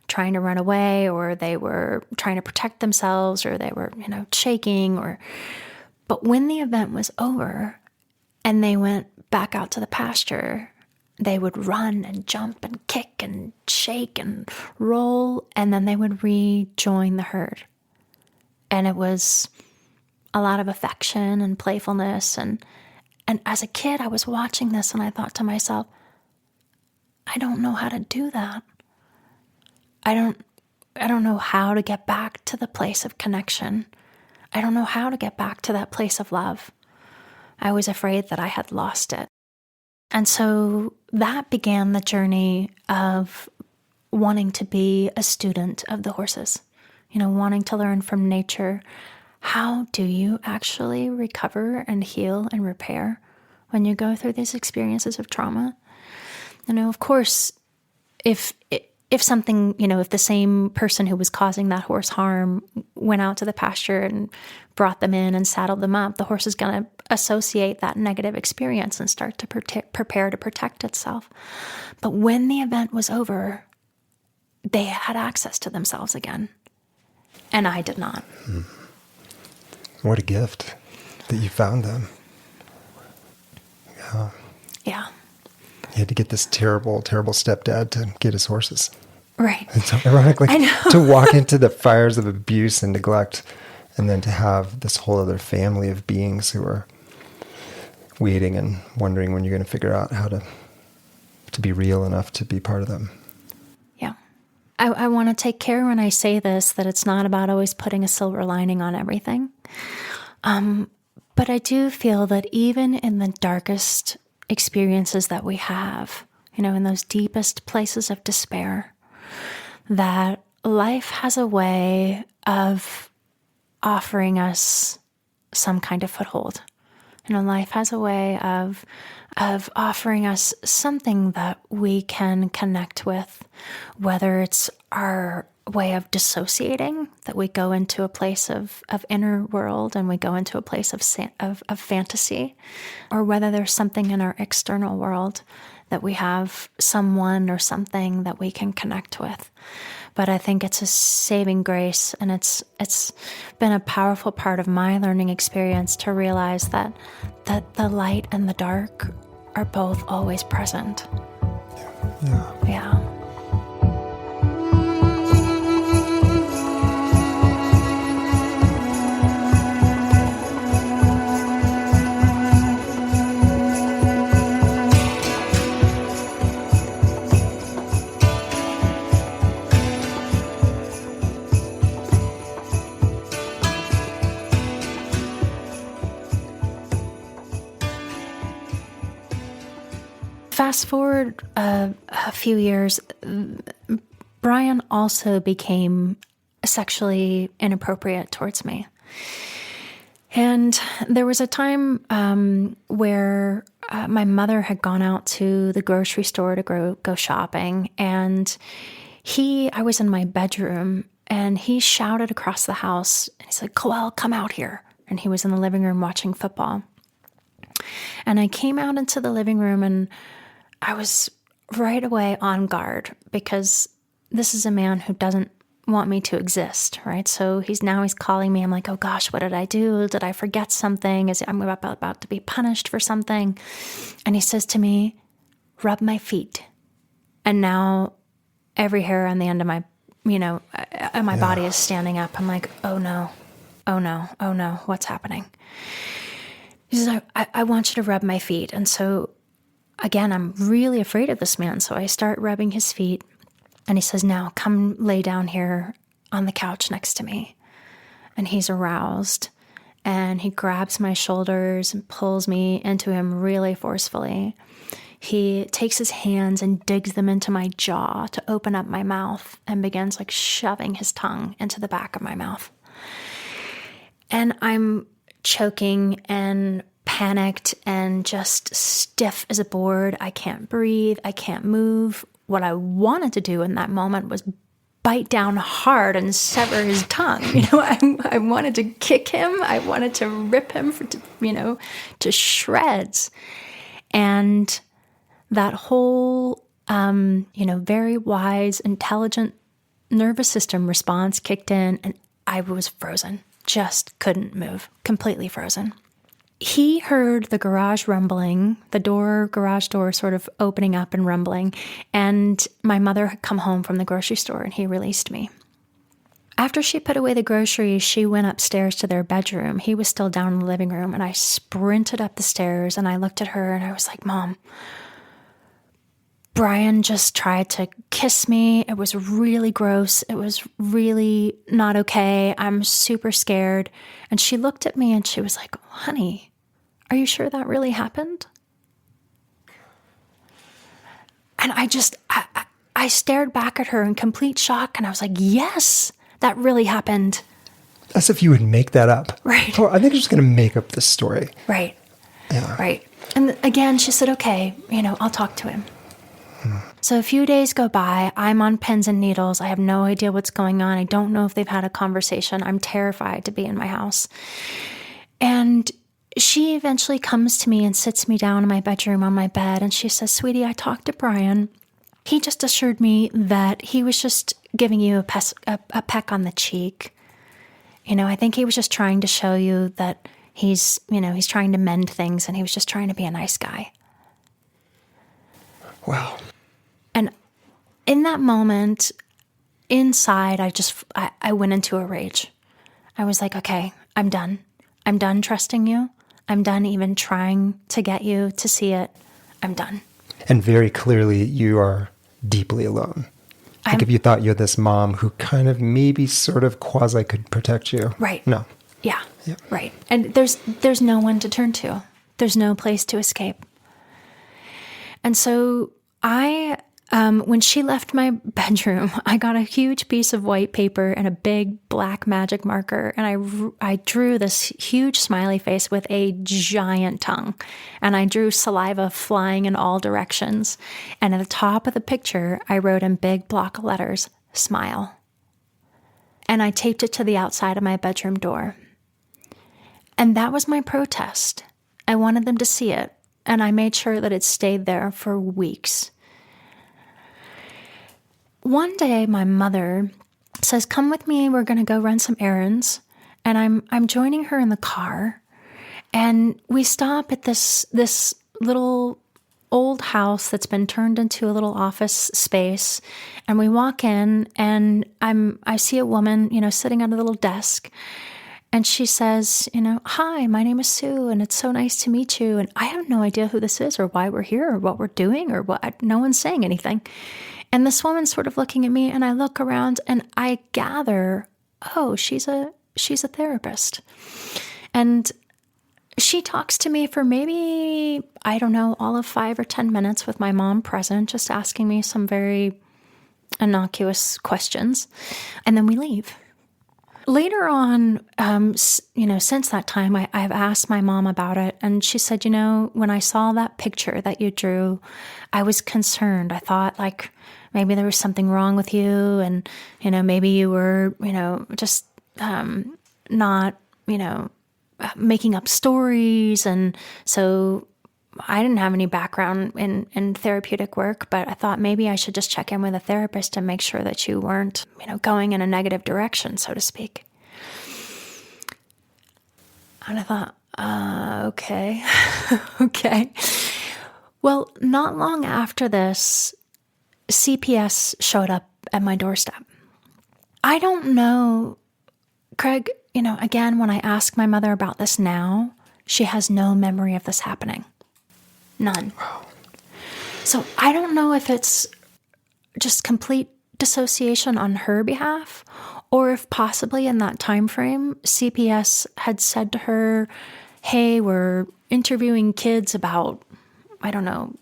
trying to run away, or they were trying to protect themselves, or they were, shaking, but when the event was over and they went back out to the pasture, they would run and jump and kick and shake and roll, and then they would rejoin the herd. And it was a lot of affection and playfulness. And as a kid, I was watching this and I thought to myself, I don't know how to do that. I don't know how to get back to the place of connection. I don't know how to get back to that place of love. I was afraid that I had lost it. And so that began the journey of wanting to be a student of the horses, wanting to learn from nature. How do you actually recover and heal and repair when you go through these experiences of trauma? Of course, if something, if the same person who was causing that horse harm went out to the pasture and brought them in and saddled them up, the horse is going to associate that negative experience and start to prepare to protect itself. But when the event was over, they had access to themselves again. And I did not. What a gift that you found them. Yeah. Yeah. You had to get this terrible, terrible stepdad to get his horses. Right. And so ironically, to walk into the fires of abuse and neglect, and then to have this whole other family of beings who are waiting and wondering when you're going to figure out how to be real enough to be part of them. Yeah. I want to take care when I say this that it's not about always putting a silver lining on everything. But I do feel that even in the darkest experiences that we have, in those deepest places of despair, that life has a way of offering us some kind of foothold. Life has a way of offering us something that we can connect with, whether it's our way of dissociating, that we go into a place of inner world and we go into a place of fantasy, or whether there's something in our external world that we have someone or something that we can connect with. But I think it's a saving grace, and it's been a powerful part of my learning experience to realize that the light and the dark are both always present. Yeah. Fast forward a few years, Brian also became sexually inappropriate towards me. And there was a time where my mother had gone out to the grocery store to go shopping, and I was in my bedroom, and he shouted across the house, and he said, "Koelle, come out here." And he was in the living room watching football. And I came out into the living room, and I was right away on guard, because this is a man who doesn't want me to exist, right? So he's calling me. I'm like, oh gosh, what did I do? Did I forget something? I'm about to be punished for something? And he says to me, "Rub my feet." And now every hair on the end of my, my body is standing up. I'm like, oh no, what's happening? He says, I want you to rub my feet. And so again, I'm really afraid of this man. So I start rubbing his feet, and he says, "Now come lay down here on the couch next to me." And he's aroused, and he grabs my shoulders and pulls me into him really forcefully. He takes his hands and digs them into my jaw to open up my mouth, and begins shoving his tongue into the back of my mouth. And I'm choking and panicked and just stiff as a board. I can't breathe. I can't move. What I wanted to do in that moment was bite down hard and sever his tongue. I wanted to kick him. I wanted to rip him to shreds. And that whole, very wise, intelligent nervous system response kicked in, and I was frozen. Just couldn't move. Completely frozen. He heard the garage rumbling, the garage door sort of opening up and rumbling, and my mother had come home from the grocery store, and he released me. After she put away the groceries, she went upstairs to their bedroom. He was still down in the living room, and I sprinted up the stairs, and I looked at her, and I was like, "Mom, Brian just tried to kiss me. It was really gross. It was really not okay. I'm super scared." And she looked at me and she was like, "Honey, are you sure that really happened?" And I stared back at her in complete shock, and I was like, "Yes, that really happened." As if you would make that up. Right. Oh, I think I'm just going to make up this story. Right. Yeah. Right. And again, she said, "Okay, I'll talk to him." So a few days go by. I'm on pins and needles. I have no idea what's going on. I don't know if they've had a conversation. I'm terrified to be in my house. And she eventually comes to me and sits me down in my bedroom on my bed. And she says, "Sweetie, I talked to Brian. He just assured me that he was just giving you a peck on the cheek. I think he was just trying to show you that he's trying to mend things, and he was just trying to be a nice guy." Wow. And in that moment, inside, I went into a rage. I was like, "Okay, I'm done. I'm done trusting you. I'm done even trying to get you to see it. I'm done." And very clearly, you are deeply alone. Like if you thought you had this mom who kind of maybe sort of quasi could protect you. Right. No. Yeah. Right. And there's no one to turn to. There's no place to escape. And so I When she left my bedroom, I got a huge piece of white paper and a big black magic marker, and I drew this huge smiley face with a giant tongue, and I drew saliva flying in all directions. And at the top of the picture, I wrote in big block letters, "Smile." And I taped it to the outside of my bedroom door. And that was my protest. I wanted them to see it, and I made sure that it stayed there for weeks. One day, my mother says, "Come with me. We're going to go run some errands." And I'm joining her in the car. And we stop at this little old house that's been turned into a little office space. And we walk in, and I see a woman, sitting at a little desk. And she says, "Hi, my name is Sue, and it's so nice to meet you." And I have no idea who this is or why we're here or what we're doing or what. No one's saying anything. And this woman's sort of looking at me, and I look around and I gather, oh, she's a therapist. And she talks to me for maybe, I don't know, all of 5 or 10 minutes with my mom present, just asking me some very innocuous questions. And then we leave. Later on, since that time, I've asked my mom about it, and she said, when I saw that picture that you drew, I was concerned. I thought, like, maybe there was something wrong with you, and, maybe you were, just not, making up stories. And so I didn't have any background in therapeutic work, but I thought maybe I should just check in with a therapist and make sure that you weren't, going in a negative direction, so to speak. And I thought, okay, okay. Well, not long after this, CPS showed up at my doorstep. I don't know, Craig, again, when I ask my mother about this now, she has no memory of this happening. None. Wow. So I don't know if it's just complete dissociation on her behalf, or if possibly in that time frame, CPS had said to her, "Hey, we're interviewing kids about, I don't know,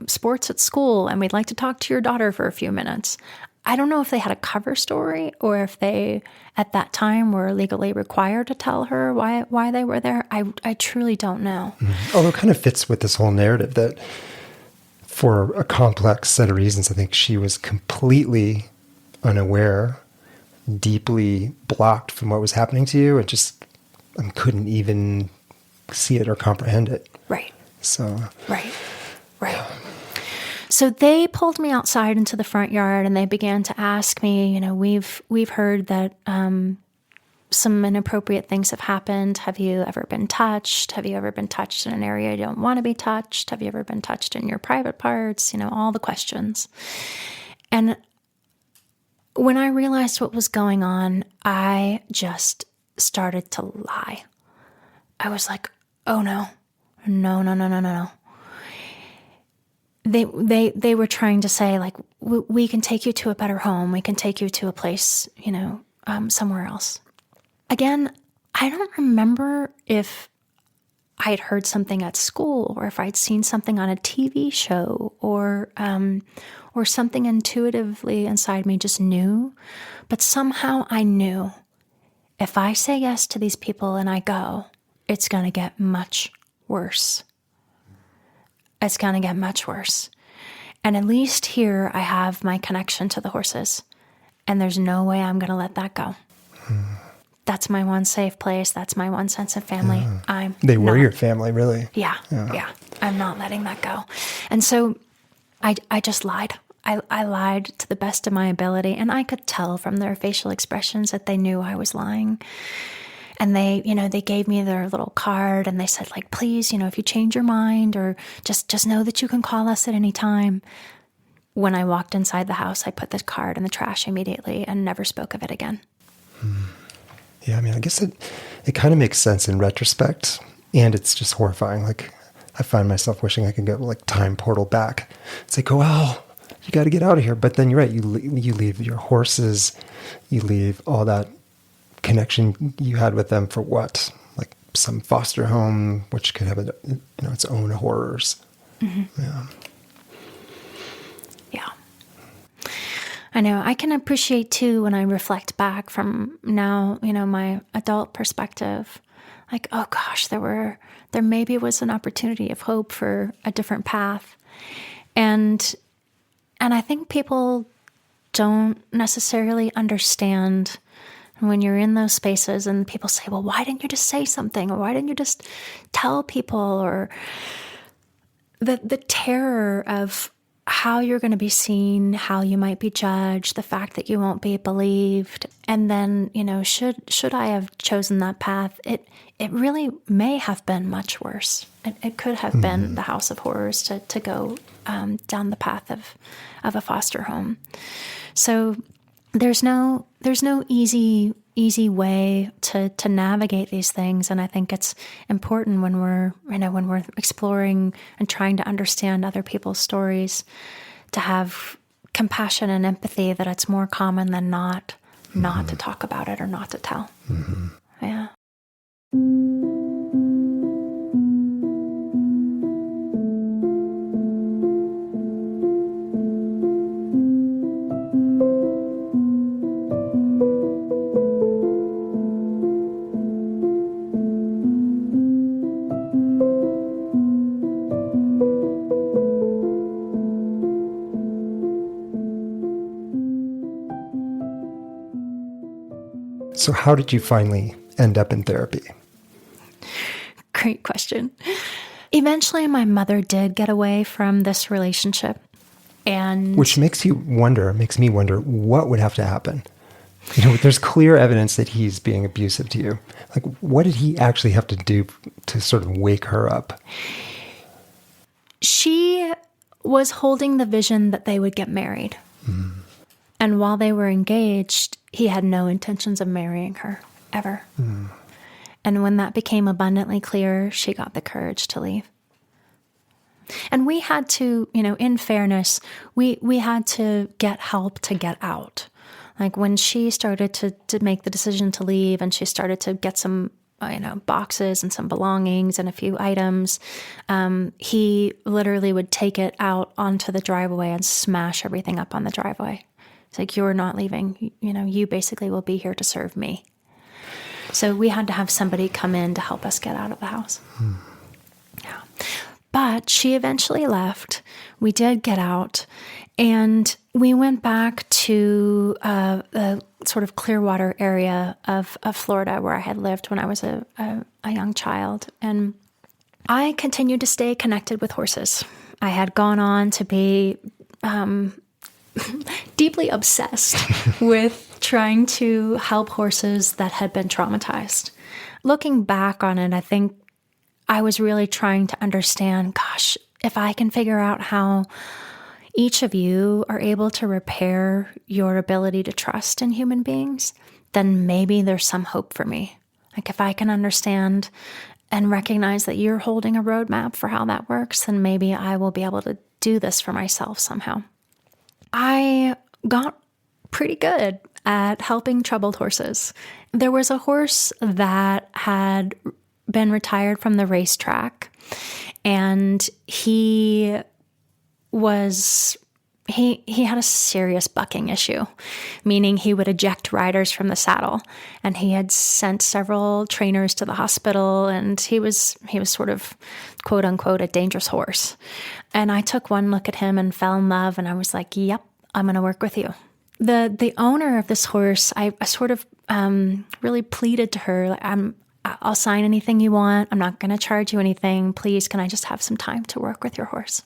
sports at school, and we'd like to talk to your daughter for a few minutes." I don't know if they had a cover story or if they, at that time, were legally required to tell her why they were there. I truly don't know. Mm-hmm. Although it kind of fits with this whole narrative that for a complex set of reasons, I think she was completely unaware, deeply blocked from what was happening to you, and just couldn't even see it or comprehend it. Right. So. Right. So they pulled me outside into the front yard, and they began to ask me, we've heard that some inappropriate things have happened. Have you ever been touched? Have you ever been touched in an area you don't want to be touched? Have you ever been touched in your private parts? All the questions. And when I realized what was going on, I just started to lie. I was like, oh no. They were trying to say, like, we can take you to a better home. We can take you to a place, somewhere else. Again, I don't remember if I'd heard something at school or if I'd seen something on a TV show or something intuitively inside me just knew. But somehow I knew if I say yes to these people and I go, it's going to get much worse. It's going to get much worse. And at least here I have my connection to the horses. And there's no way I'm going to let that go. That's my one safe place. That's my one sense of family. They were your family, really. Yeah. I'm not letting that go. And so I just lied. I lied to the best of my ability. And I could tell from their facial expressions that they knew I was lying. And they gave me their little card, and they said, like, please, if you change your mind, or just know that you can call us at any time. When I walked inside the house, I put the card in the trash immediately and never spoke of it again. Yeah, I guess it kind of makes sense in retrospect, and it's just horrifying. Like, I find myself wishing I could get, like, time portal back. It's like, oh, you got to get out of here. But then you're right. You leave your horses, you leave all that connection you had with them for what? Like some foster home, which could have its own horrors. Mm-hmm. Yeah. I know. I can appreciate too when I reflect back from now, my adult perspective. Like, oh gosh, there maybe was an opportunity of hope for a different path. And I think people don't necessarily understand when you're in those spaces and people say, well, why didn't you just say something? Or why didn't you just tell people? Or the terror of how you're going to be seen, how you might be judged, the fact that you won't be believed. And then, should I have chosen that path? It really may have been much worse. It could have been the House of Horrors to go down the path of a foster home. So there's no easy way to navigate these things, and I think it's important when we're exploring and trying to understand other people's stories to have compassion and empathy that it's more common than not to talk about it or not to tell. Mm-hmm. Yeah. So how did you finally end up in therapy? Great question. Eventually, my mother did get away from this relationship. Which makes me wonder, what would have to happen? There's clear evidence that he's being abusive to you. Like, what did he actually have to do to sort of wake her up? She was holding the vision that they would get married. Mm. And while they were engaged, he had no intentions of marrying her, ever. Mm. And when that became abundantly clear, she got the courage to leave. And we had to, in fairness, we had to get help to get out. Like when she started to make the decision to leave and she started to get some, boxes and some belongings and a few items, he literally would take it out onto the driveway and smash everything up on the driveway. It's like, you're not leaving. You basically will be here to serve me. So we had to have somebody come in to help us get out of the house. Hmm. Yeah. But she eventually left. We did get out. And we went back to the sort of Clearwater area of Florida where I had lived when I was a young child. And I continued to stay connected with horses. I had gone on to be deeply obsessed with trying to help horses that had been traumatized. Looking back on it, I think I was really trying to understand, gosh, if I can figure out how each of you are able to repair your ability to trust in human beings, then maybe there's some hope for me. Like if I can understand and recognize that you're holding a roadmap for how that works, then maybe I will be able to do this for myself somehow. I got pretty good at helping troubled horses. There was a horse that had been retired from the racetrack, and he had a serious bucking issue, meaning he would eject riders from the saddle. And he had sent several trainers to the hospital, and he was sort of, quote unquote, a dangerous horse. And I took one look at him and fell in love, and I was like, yep, I'm going to work with you. The owner of this horse, I sort of really pleaded to her, like, I'll sign anything you want. I'm not going to charge you anything. Please, can I just have some time to work with your horse?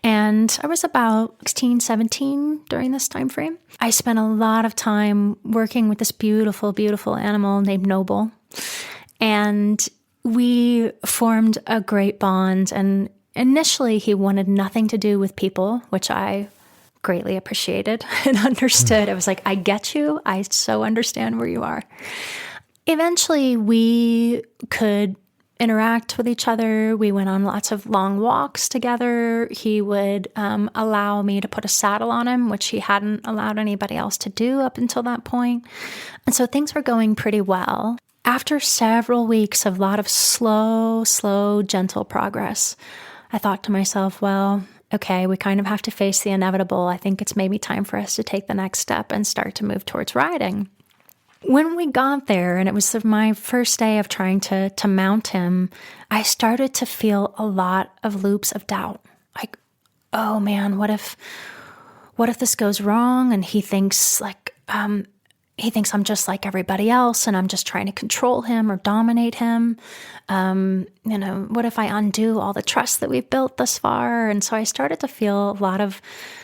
And I was about 16, 17 during this time frame. I spent a lot of time working with this beautiful, beautiful animal named Noble. And we formed a great bond. And initially, he wanted nothing to do with people, which I greatly appreciated and understood. I was like, I get you. I so understand where you are. Eventually, we could interact with each other. We went on lots of long walks together. He would allow me to put a saddle on him, which he hadn't allowed anybody else to do up until that point. And so things were going pretty well. After several weeks of a lot of slow, gentle progress, I thought to myself, well, okay, we kind of have to face the inevitable. I think it's maybe time for us to take the next step and start to move towards riding. When we got there, and it was my first day of trying to mount him, I started to feel a lot of loops of doubt. Like, oh man, what if this goes wrong and he thinks I'm just like everybody else and I'm just trying to control him or dominate him? What if I undo all the trust that we've built thus far? And so I started to feel a lot of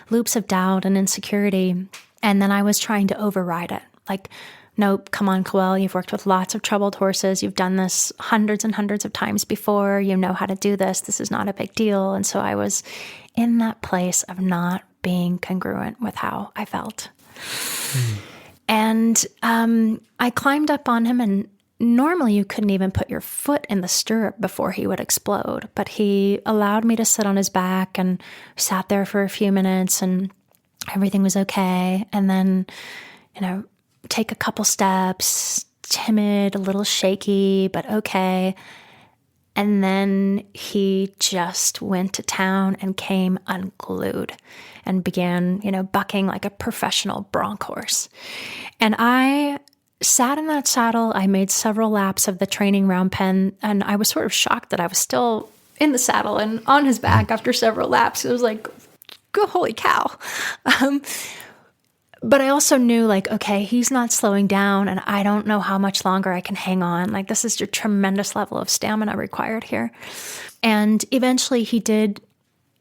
loops of doubt and insecurity. And then I was trying to override it. Like, nope, come on, Koelle, you've worked with lots of troubled horses. You've done this hundreds and hundreds of times before. You know how to do this. This is not a big deal. And so I was in that place of not being congruent with how I felt. And I climbed up on him, and normally you couldn't even put your foot in the stirrup before he would explode. But he allowed me to sit on his back and sat there for a few minutes, and everything was okay. And then, take a couple steps, timid, a little shaky, but okay. And then he just went to town and came unglued and began, bucking like a professional bronc horse. And I sat in that saddle. I made several laps of the training round pen, and I was sort of shocked that I was still in the saddle and on his back after several laps. It was like, holy cow. But I also knew, okay, he's not slowing down, and I don't know how much longer I can hang on. This is a tremendous level of stamina required here. And eventually he did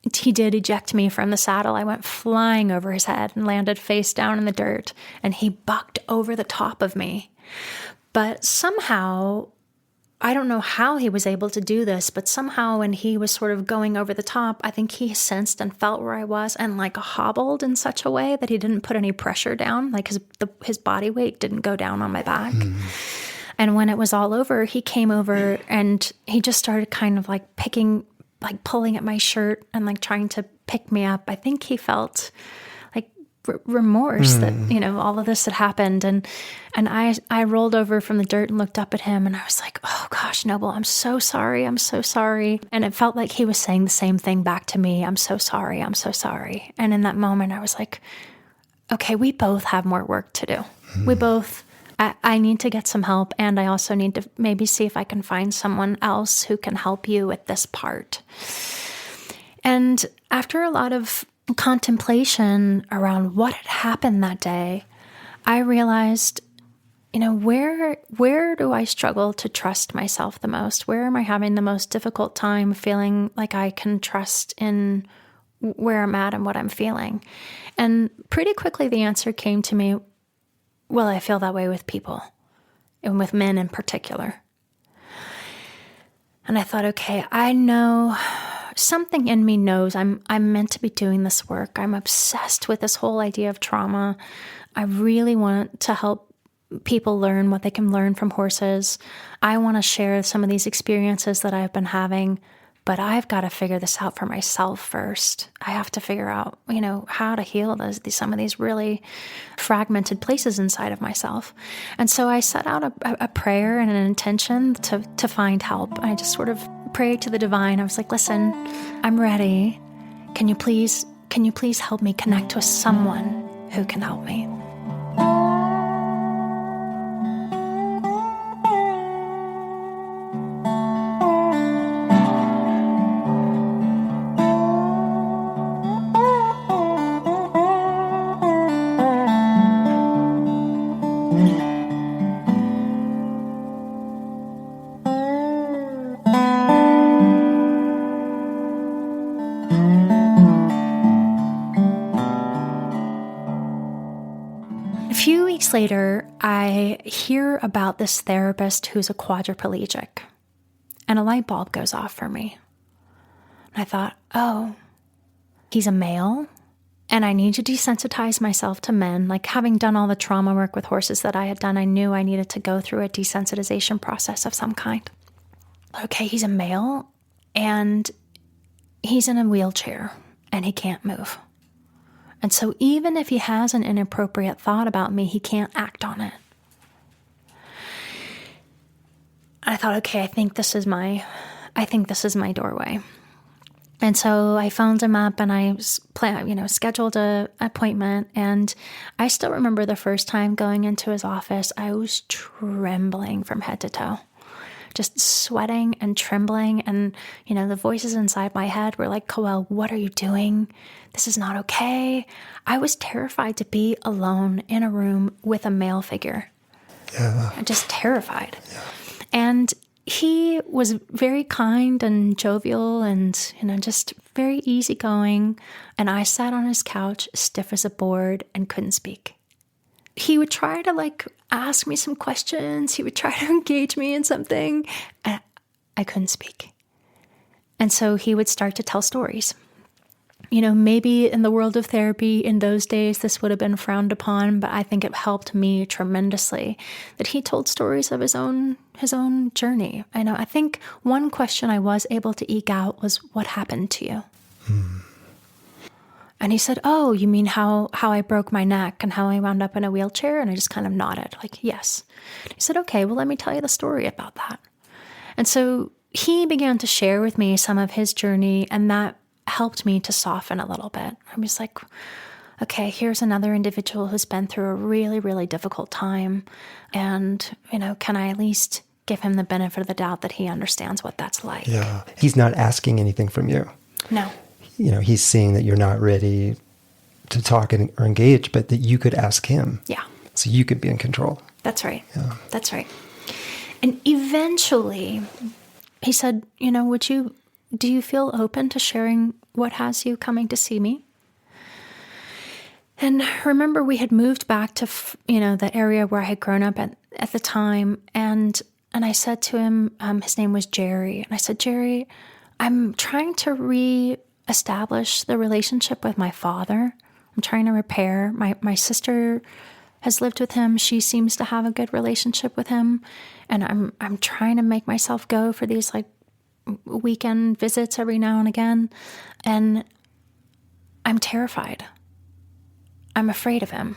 eject me from the saddle. I went flying over his head and landed face down in the dirt, and he bucked over the top of me. But somehow, I don't know how he was able to do this, but somehow when he was sort of going over the top, I think he sensed and felt where I was and hobbled in such a way that he didn't put any pressure down. His body weight didn't go down on my back. And when it was all over, he came over and he just started kind of pulling at my shirt and trying to pick me up. I think he felt remorse that, all of this had happened. And I rolled over from the dirt and looked up at him, and I was like, oh gosh, Noble, I'm so sorry. I'm so sorry. And it felt like he was saying the same thing back to me. I'm so sorry. I'm so sorry. And in that moment, I was like, okay, we both have more work to do. We both, I need to get some help. And I also need to maybe see if I can find someone else who can help you with this part. And after a lot of contemplation around what had happened that day, I realized, where do I struggle to trust myself the most? Where am I having the most difficult time feeling like I can trust in where I'm at and what I'm feeling? And pretty quickly the answer came to me, well, I feel that way with people, and with men in particular. And I thought, okay, I know something in me knows I'm meant to be doing this work. I'm obsessed with this whole idea of trauma. I really want to help people learn what they can learn from horses. I want to share some of these experiences that I've been having, but I've got to figure this out for myself first. I have to figure out, how to heal some of these really fragmented places inside of myself. And so I set out a prayer and an intention to find help. I just sort of prayed to the divine. I was like, listen, I'm ready. Can you please help me connect with someone who can help me? Later, I hear about this therapist who's a quadriplegic, and a light bulb goes off for me. And I thought, oh, he's a male, and I need to desensitize myself to men. Having done all the trauma work with horses that I had done, I knew I needed to go through a desensitization process of some kind. Okay, he's a male, and he's in a wheelchair, and he can't move. And so even if he has an inappropriate thought about me, he can't act on it. I thought, okay, I think this is my doorway. And so I phoned him up and I scheduled an appointment. And I still remember the first time going into his office, I was trembling from head to toe, just sweating and trembling. And, the voices inside my head were like, Koelle, what are you doing? This is not okay. I was terrified to be alone in a room with a male figure. Yeah. I'm just terrified. Yeah. And he was very kind and jovial and, just very easygoing. And I sat on his couch, stiff as a board, and couldn't speak. He would try to ask me some questions. He would try to engage me in something. And I couldn't speak. And so he would start to tell stories. Maybe in the world of therapy in those days, this would have been frowned upon, but I think it helped me tremendously that he told stories of his own journey. I think one question I was able to eke out was, what happened to you? And he said, oh, you mean how I broke my neck and how I wound up in a wheelchair? And I just kind of nodded, yes. He said, okay, well, let me tell you the story about that. And so he began to share with me some of his journey, and that helped me to soften a little bit. I was like, okay, here's another individual who's been through a really, really difficult time. And, can I at least give him the benefit of the doubt that he understands what that's like? Yeah. He's not asking anything from you. No. He's seeing that you're not ready to talk or engage, but that you could ask him. Yeah. So you could be in control. That's right. Yeah. That's right. And eventually he said, do you feel open to sharing what has you coming to see me? And remember, we had moved back to, the area where I had grown up at the time. And I said to him, his name was Jerry. And I said, Jerry, I'm trying to reestablish the relationship with my father. I'm trying to repair. My sister has lived with him. She seems to have a good relationship with him. And I'm trying to make myself go for these weekend visits every now and again. And I'm terrified. I'm afraid of him.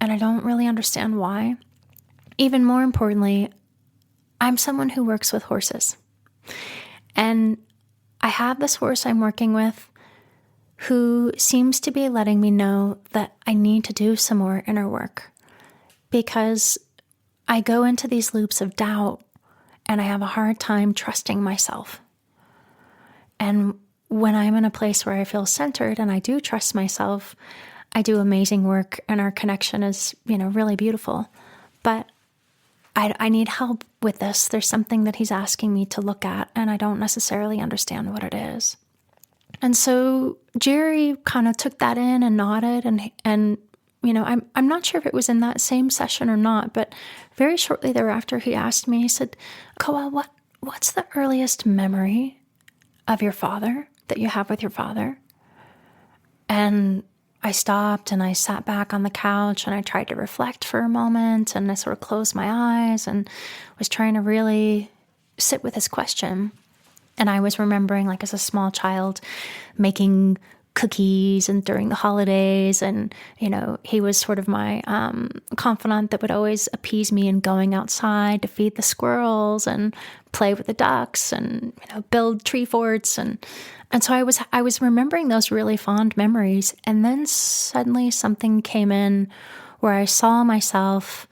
And I don't really understand why. Even more importantly, I'm someone who works with horses. And I have this horse I'm working with who seems to be letting me know that I need to do some more inner work, because I go into these loops of doubt and I have a hard time trusting myself. And when I'm in a place where I feel centered and I do trust myself, I do amazing work and our connection is, really beautiful. But I need help with this. There's something that he's asking me to look at and I don't necessarily understand what it is. And so Jerry kind of took that in and nodded and I'm not sure if it was in that same session or not, but very shortly thereafter, he asked me, he said, Koelle, what's the earliest memory of your father that you have with your father? And I stopped and I sat back on the couch and I tried to reflect for a moment and I sort of closed my eyes and was trying to really sit with his question. And I was remembering, as a small child, making cookies and during the holidays. And, he was sort of my confidant that would always appease me in going outside to feed the squirrels and play with the ducks and, build tree forts. And so I was remembering those really fond memories. And then suddenly something came in where I saw myself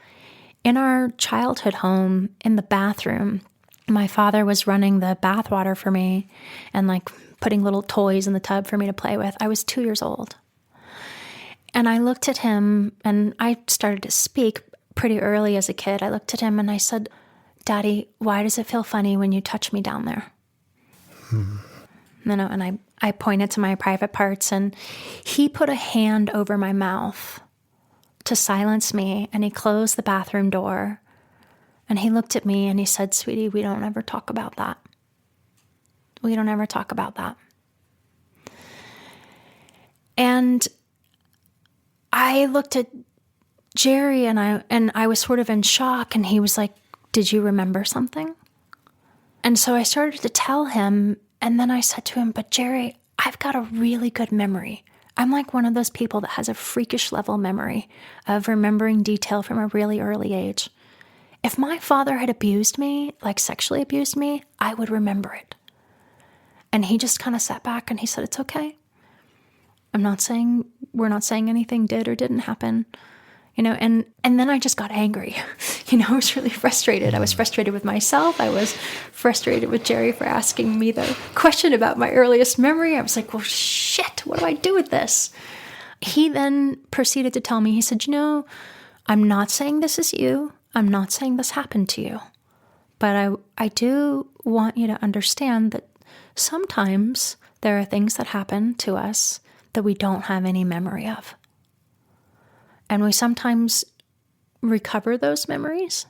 in our childhood home in the bathroom. My father was running the bathwater for me and putting little toys in the tub for me to play with. I was 2 years old. And I looked at him and I started to speak pretty early as a kid. I looked at him and I said, Daddy, why does it feel funny when you touch me down there? And I pointed to my private parts and he put a hand over my mouth to silence me and he closed the bathroom door. And he looked at me and he said, Sweetie, we don't ever talk about that. We don't ever talk about that. And I looked at Jerry and I was sort of in shock and he was like, did you remember something? And so I started to tell him and then I said to him, but Jerry, I've got a really good memory. I'm like one of those people that has a freakish level memory of remembering detail from a really early age. If my father had abused me, sexually abused me, I would remember it. And he just kind of sat back and he said, it's okay. We're not saying anything did or didn't happen. And then I just got angry. I was really frustrated. I was frustrated with myself. I was frustrated with Jerry for asking me the question about my earliest memory. I was like, well, shit, what do I do with this? He then proceeded to tell me, he said, I'm not saying this is you. I'm not saying this happened to you. But I do want you to understand that sometimes there are things that happen to us that we don't have any memory of. And we sometimes recover those memories.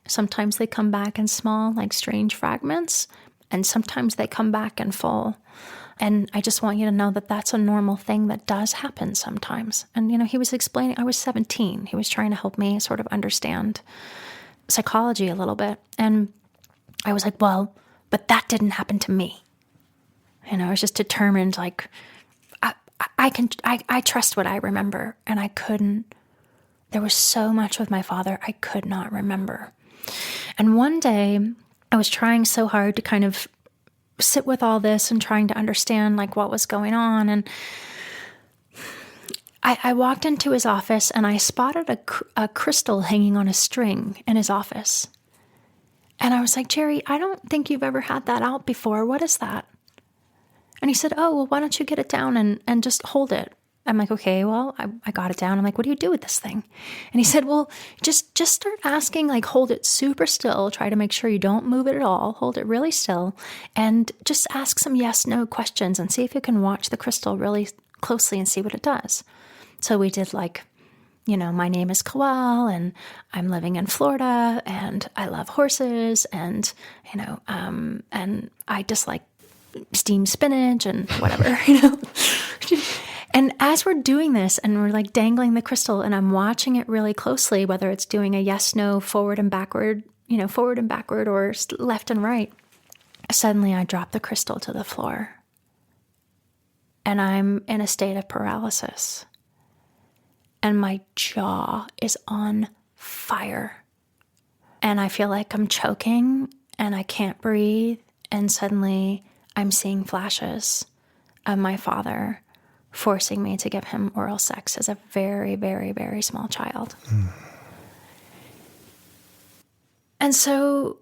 Sometimes they come back in small, like strange fragments, and sometimes they come back in full. And I just want you to know that that's a normal thing that does happen sometimes. And, he was explaining, I was 17. He was trying to help me sort of understand psychology a little bit. And I was like, well, but that didn't happen to me. I was just determined, like, I trust what I remember, and I couldn't. There was so much with my father I could not remember. And one day I was trying so hard to kind of sit with all this and trying to understand like what was going on. And I walked into his office and I spotted a crystal hanging on a string in his office. And I was like, Jerry, I don't think you've ever had that out before. What is that? And he said, oh, well, why don't you get it down and just hold it? I'm like, okay, well, I got it down. I'm like, what do you do with this thing? And he said, well, just start asking, like, hold it super still. Try to make sure you don't move it at all. Hold it really still. And just ask some yes, no questions and see if you can watch the crystal really closely and see what it does. So we did like, my name is Koelle and I'm living in Florida and I love horses and, and I just like steamed spinach and whatever, And as we're doing this and we're like dangling the crystal and I'm watching it really closely, whether it's doing a yes, no, forward and backward or left and right, suddenly I drop the crystal to the floor and I'm in a state of paralysis and my jaw is on fire and I feel like I'm choking and I can't breathe. And suddenly I'm seeing flashes of my father forcing me to give him oral sex as a very, very, very small child. And so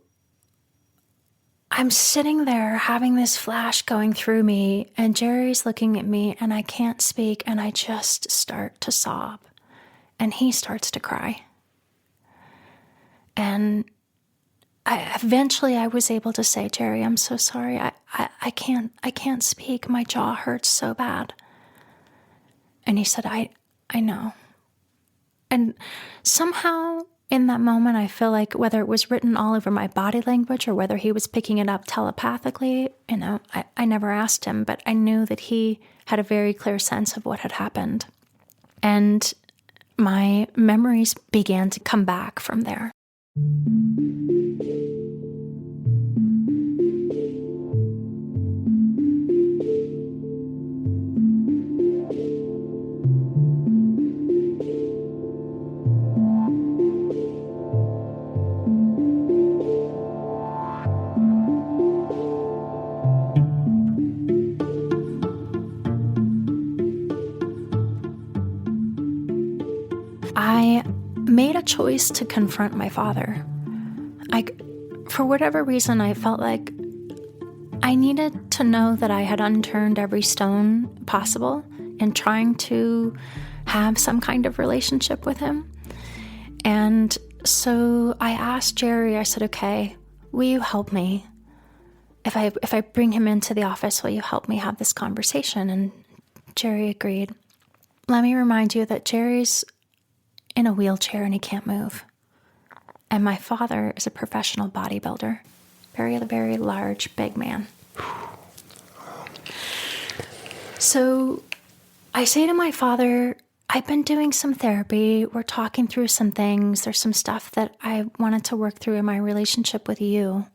I'm sitting there having this flash going through me and Jerry's looking at me and I can't speak and I just start to sob and he starts to cry. And eventually I was able to say, Jerry, I'm so sorry. I can't speak. My jaw hurts so bad. And he said, I know. And somehow in that moment, I feel like whether it was written all over my body language or whether he was picking it up telepathically, I never asked him, but I knew that he had a very clear sense of what had happened. And my memories began to come back from there. I made a choice to confront my father. For whatever reason, I felt like I needed to know that I had unturned every stone possible in trying to have some kind of relationship with him. And so I asked Jerry, I said, okay, will you help me? If I bring him into the office, will you help me have this conversation? And Jerry agreed. Let me remind you that Jerry's in a wheelchair and he can't move. And my father is a professional bodybuilder. Very, very large, big man. So I say to my father, I've been doing some therapy. We're talking through some things. There's some stuff that I wanted to work through in my relationship with you.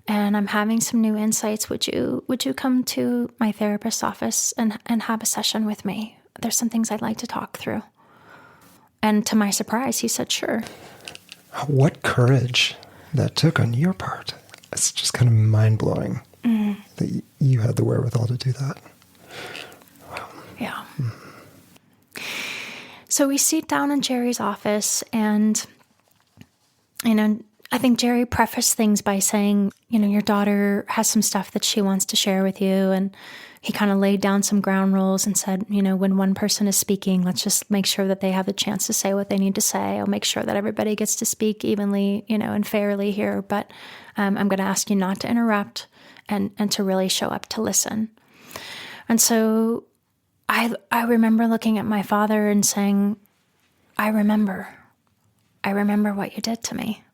And I'm having some new insights. Would you come to my therapist's office and have a session with me? There's some things I'd like to talk through. And to my surprise, he said, sure. What courage that took on your part. It's just kind of mind-blowing. that you had the wherewithal to do that. Yeah. So we sit down in Jerry's office, and, I think Jerry prefaced things by saying, your daughter has some stuff that she wants to share with you. And he kind of laid down some ground rules and said, when one person is speaking, let's just make sure that they have the chance to say what they need to say. I'll make sure that everybody gets to speak evenly, and fairly here. But I'm going to ask you not to interrupt and to really show up to listen. And so I remember looking at my father and saying, I remember what you did to me.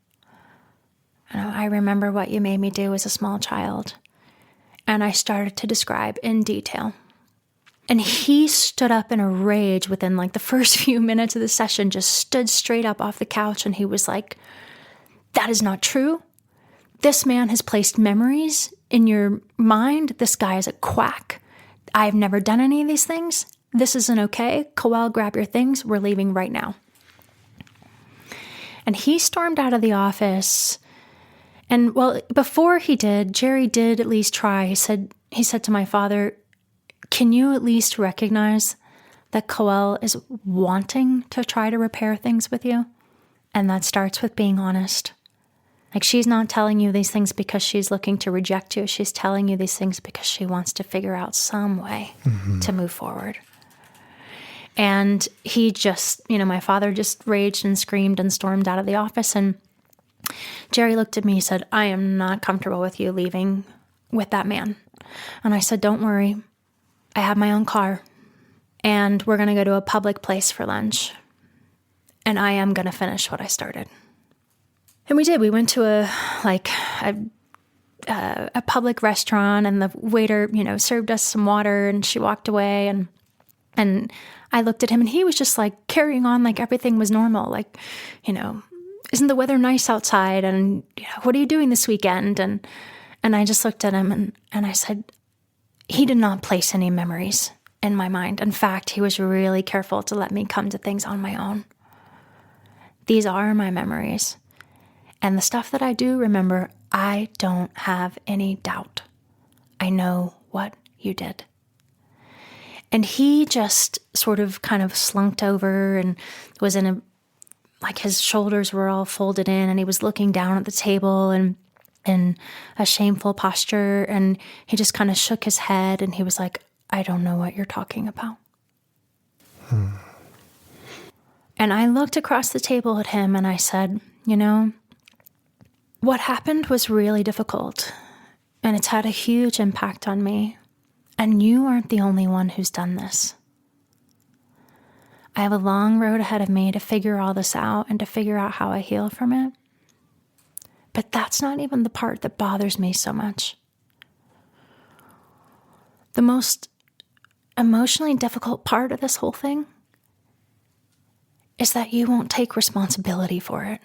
I remember what you made me do as a small child. And I started to describe in detail. And he stood up in a rage within the first few minutes of the session, just stood straight up off the couch. And he was like, that is not true. This man has placed memories in your mind. This guy is a quack. I've never done any of these things. This isn't okay. Koelle, grab your things. We're leaving right now. And he stormed out of the office. And before he did, Jerry did at least try. He said to my father, can you at least recognize that Koelle is wanting to try to repair things with you? And that starts with being honest. She's not telling you these things because she's looking to reject you. She's telling you these things because she wants to figure out some way to move forward. And he just, my father just raged and screamed and stormed out of the office. And Jerry looked at me and said, I am not comfortable with you leaving with that man. And I said, don't worry. I have my own car. And we're going to go to a public place for lunch. And I am going to finish what I started. And we did. We went to a public restaurant, and the waiter, served us some water, and she walked away, and I looked at him, and he was just carrying on like everything was normal. Isn't the weather nice outside? And what are you doing this weekend? And I just looked at him and I said, he did not place any memories in my mind. In fact, he was really careful to let me come to things on my own. These are my memories. And the stuff that I do remember, I don't have any doubt. I know what you did. And he just sort of kind of slunked over and was in his shoulders were all folded in, and he was looking down at the table and in a shameful posture. And he just kind of shook his head, and he was like, I don't know what you're talking about. And I looked across the table at him and I said, what happened was really difficult, and it's had a huge impact on me. And you aren't the only one who's done this. I have a long road ahead of me to figure all this out and to figure out how I heal from it. But that's not even the part that bothers me so much. The most emotionally difficult part of this whole thing is that you won't take responsibility for it.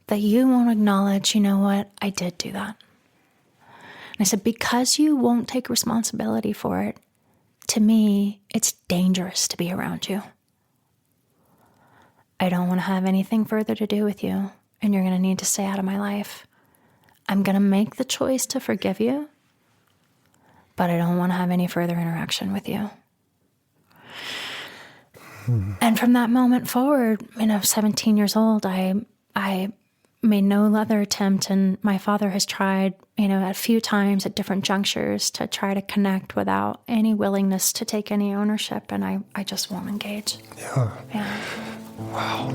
That you won't acknowledge, what, I did do that. And I said, because you won't take responsibility for it, to me, it's dangerous to be around you. I don't want to have anything further to do with you, and you're going to need to stay out of my life. I'm going to make the choice to forgive you, but I don't want to have any further interaction with you. And from that moment forward, 17 years old, I made no other attempt, and my father has tried, a few times at different junctures to try to connect without any willingness to take any ownership, and I just won't engage. Yeah. Wow.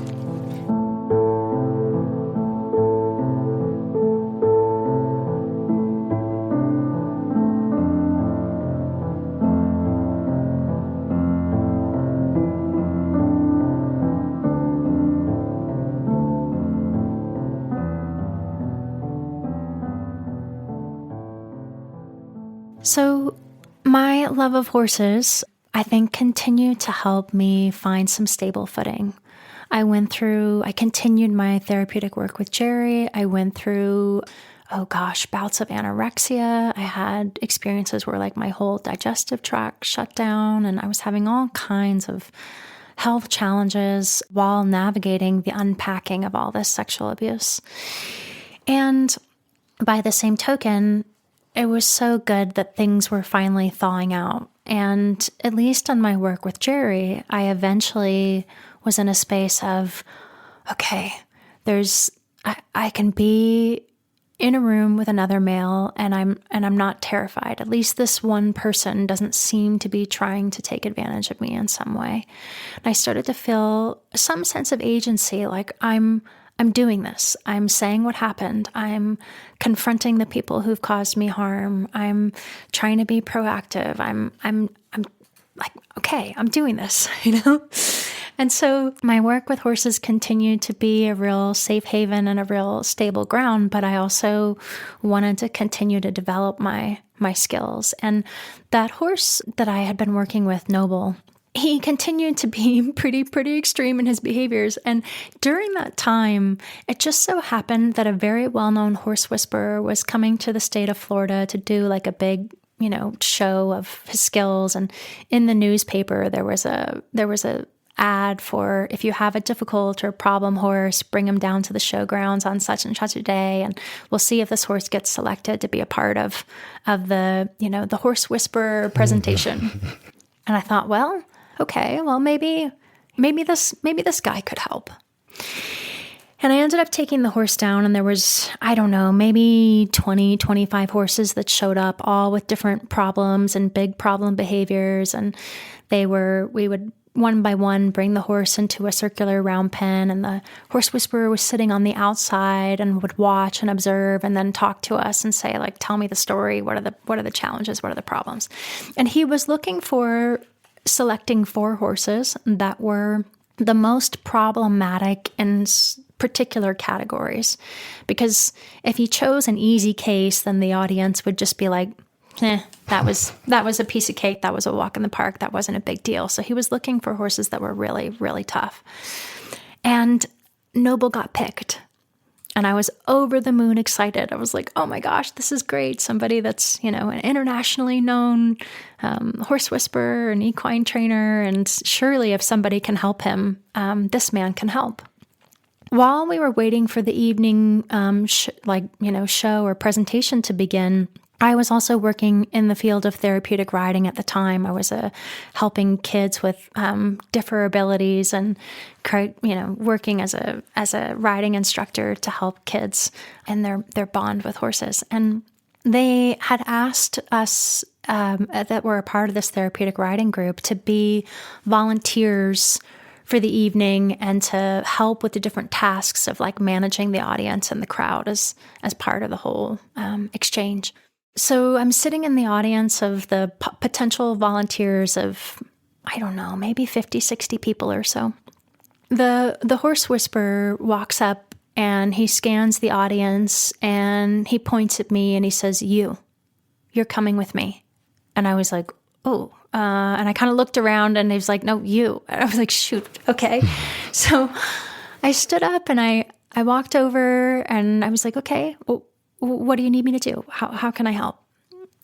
So my love of horses, I think, continued to help me find some stable footing. I continued my therapeutic work with Jerry. I went through, bouts of anorexia. I had experiences where my whole digestive tract shut down, and I was having all kinds of health challenges while navigating the unpacking of all this sexual abuse. And by the same token, it was so good that things were finally thawing out. And at least on my work with Jerry, I eventually was in a space of, okay, I can be in a room with another male and I'm not terrified. At least this one person doesn't seem to be trying to take advantage of me in some way. And I started to feel some sense of agency, like I'm doing this. I'm saying what happened. I'm confronting the people who've caused me harm. I'm trying to be proactive. I'm like, okay, I'm doing this, And so my work with horses continued to be a real safe haven and a real stable ground, but I also wanted to continue to develop my skills. And that horse that I had been working with, Noble, he continued to be pretty extreme in his behaviors. And during that time, it just so happened that a very well-known horse whisperer was coming to the state of Florida to do like a big, show of his skills. And in the newspaper, there was a ad for, if you have a difficult or problem horse, bring him down to the showgrounds on such and such a day, and we'll see if this horse gets selected to be a part of the, the horse whisperer presentation. And I thought, well, okay, well, maybe this guy could help. And I ended up taking the horse down, and there was, I don't know, maybe 20, 25 horses that showed up, all with different problems and big problem behaviors. And we would one by one bring the horse into a circular round pen, and the horse whisperer was sitting on the outside and would watch and observe and then talk to us and say, like, tell me the story. What are the challenges? What are the problems? And he was looking for selecting 4 horses that were the most problematic in particular categories. Because if he chose an easy case, then the audience would just be like, that was a piece of cake. That was a walk in the park. That wasn't a big deal. So he was looking for horses that were really, really tough. And Noble got picked. And I was over the moon excited. I was like, oh my gosh, this is great. Somebody that's, an internationally known horse whisperer, an equine trainer. And surely if somebody can help him, this man can help. While we were waiting for the evening show or presentation to begin, I was also working in the field of therapeutic riding at the time. I was helping kids with differ abilities and working as a riding instructor to help kids in their bond with horses. And they had asked us that were a part of this therapeutic riding group to be volunteers for the evening and to help with the different tasks of like managing the audience and the crowd as part of the whole exchange. So I'm sitting in the audience of the potential volunteers of, I don't know, maybe 50, 60 people or so. The horse whisperer walks up and he scans the audience and he points at me and he says, you're coming with me. And I was like, oh, and I kind of looked around and he was like, no, you. And I was like, shoot, okay. So I stood up and I walked over and I was like, okay, well, what do you need me to do? How can I help?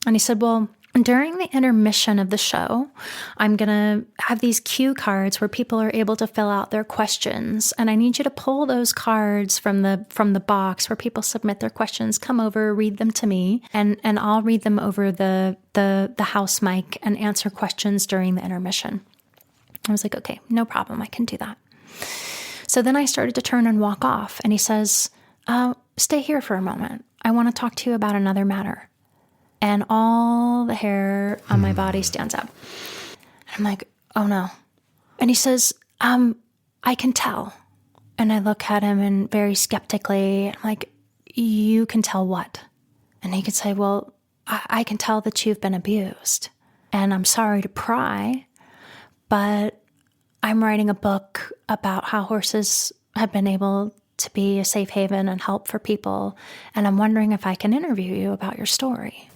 And he said, well, during the intermission of the show, I'm going to have these cue cards where people are able to fill out their questions. And I need you to pull those cards from the box where people submit their questions, come over, read them to me, and I'll read them over the house mic and answer questions during the intermission. I was like, okay, no problem. I can do that. So then I started to turn and walk off. And he says, stay here for a moment. I want to talk to you about another matter. And all the hair on my body stands up. I'm like, oh no. And he says, I can tell. And I look at him and very skeptically, I'm like, you can tell what? And he could say, well, I can tell that you've been abused. And I'm sorry to pry, but I'm writing a book about how horses have been able to be a safe haven and help for people. And I'm wondering if I can interview you about your story.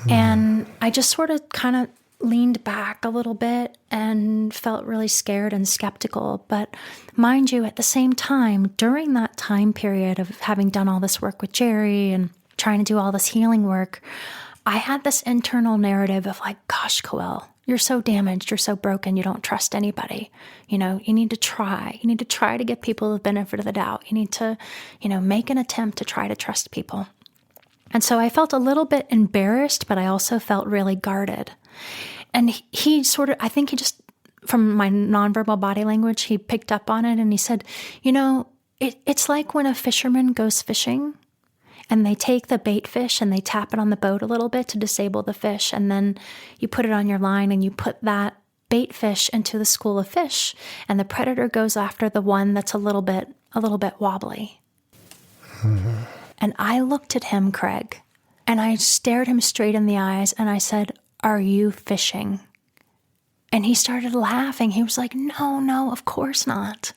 And I just sort of kind of leaned back a little bit and felt really scared and skeptical. But mind you, at the same time, during that time period of having done all this work with Jerry and trying to do all this healing work, I had this internal narrative of like, gosh, Koelle, You're so damaged. You're so broken. You don't trust anybody. You need to try. You need to try to give people the benefit of the doubt. You need to, make an attempt to try to trust people. And so I felt a little bit embarrassed, but I also felt really guarded. And he sort of, I think he just, from my nonverbal body language, he picked up on it and he said, it's like when a fisherman goes fishing and they take the bait fish and they tap it on the boat a little bit to disable the fish. And then you put it on your line and you put that bait fish into the school of fish. And the predator goes after the one that's a little bit wobbly. Mm-hmm. And I looked at him, Craig, and I stared him straight in the eyes and I said, "Are you fishing?" And he started laughing. He was like, no, of course not.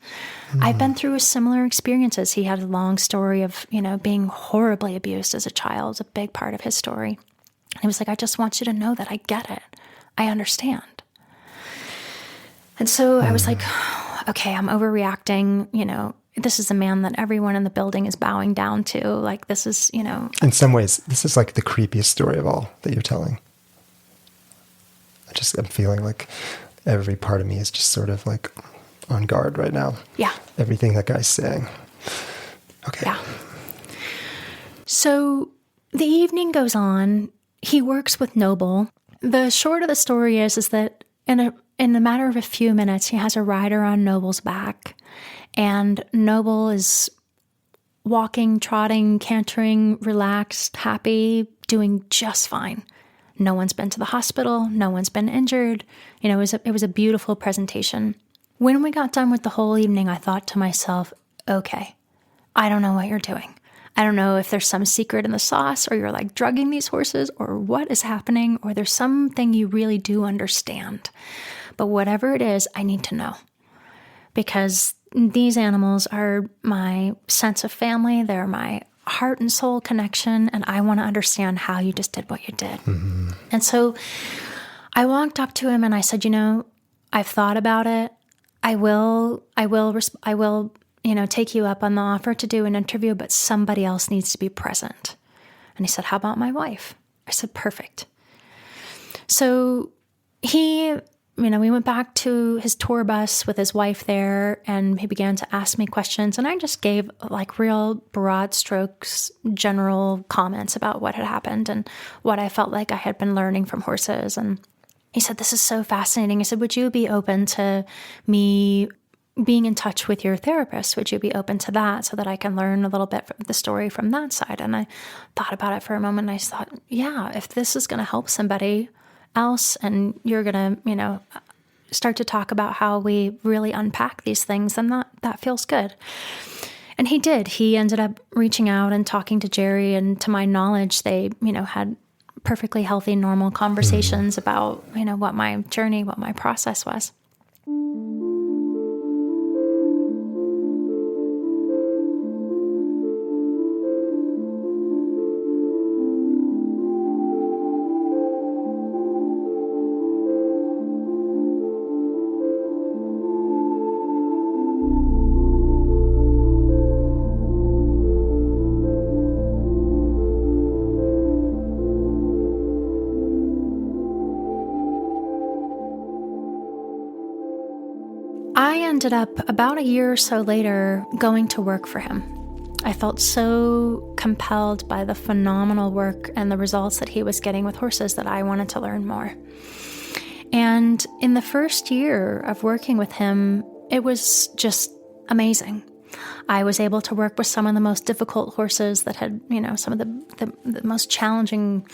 I've been through similar experiences. He had a long story of, being horribly abused as a child. It's a big part of his story. And he was like, "I just want you to know that I get it. I understand." And so I was like, okay, I'm overreacting. This is a man that everyone in the building is bowing down to. Like, this is, In some ways, this is like the creepiest story of all that you're telling. I'm feeling like every part of me is just sort of like on guard right now. Yeah. Everything that guy's saying. Okay. Yeah. So the evening goes on. He works with Noble. The short of the story is that in the matter of a few minutes, he has a rider on Noble's back, and Noble is walking, trotting, cantering, relaxed, happy, doing just fine. No one's been to the hospital. No one's been injured. It was a beautiful presentation. When we got done with the whole evening, I thought to myself, okay, I don't know what you're doing. I don't know if there's some secret in the sauce, or you're like drugging these horses, or what is happening, or there's something you really do understand. But whatever it is, I need to know. Because these animals are my sense of family. They're my heart and soul connection, and I want to understand how you just did what you did. Mm-hmm. And so I walked up to him and I said, I've thought about it. I will, take you up on the offer to do an interview, but somebody else needs to be present. And he said, "How about my wife?" I said, "Perfect." So we went back to his tour bus with his wife there, and he began to ask me questions. And I just gave like real broad strokes, general comments about what had happened and what I felt like I had been learning from horses. And he said, "This is so fascinating." He said, "Would you be open to me being in touch with your therapist? Would you be open to that so that I can learn a little bit of the story from that side?" And I thought about it for a moment, and I thought, yeah, if this is going to help somebody else and you're going to, start to talk about how we really unpack these things, then that feels good. And he did. He ended up reaching out and talking to Jerry, and to my knowledge, they, had perfectly healthy, normal conversations about, what my journey, what my process was. I ended up about a year or so later going to work for him. I felt so compelled by the phenomenal work and the results that he was getting with horses that I wanted to learn more. And in the first year of working with him, it was just amazing. I was able to work with some of the most difficult horses that had, some of the most challenging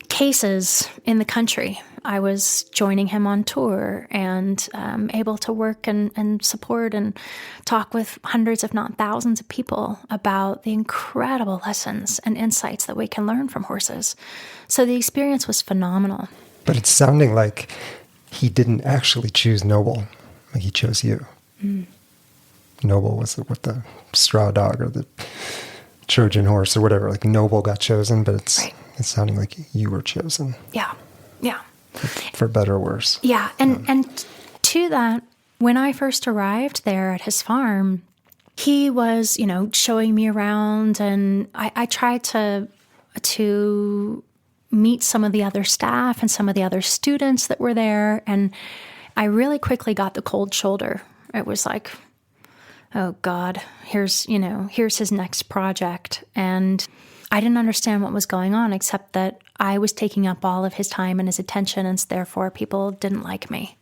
cases in the country. I was joining him on tour and able to work and support and talk with hundreds, if not thousands of people about the incredible lessons and insights that we can learn from horses. So the experience was phenomenal. But it's sounding like he didn't actually choose Noble. Like he chose you. Mm. Noble was the straw dog or the Trojan horse or whatever. Like Noble got chosen, but it's sounding like you were chosen. Yeah. Yeah. For better or worse. Yeah. And to that, when I first arrived there at his farm, he was, showing me around, and I tried to meet some of the other staff and some of the other students that were there. And I really quickly got the cold shoulder. It was like, oh God, here's his next project. And I didn't understand what was going on, except that I was taking up all of his time and his attention, and therefore people didn't like me.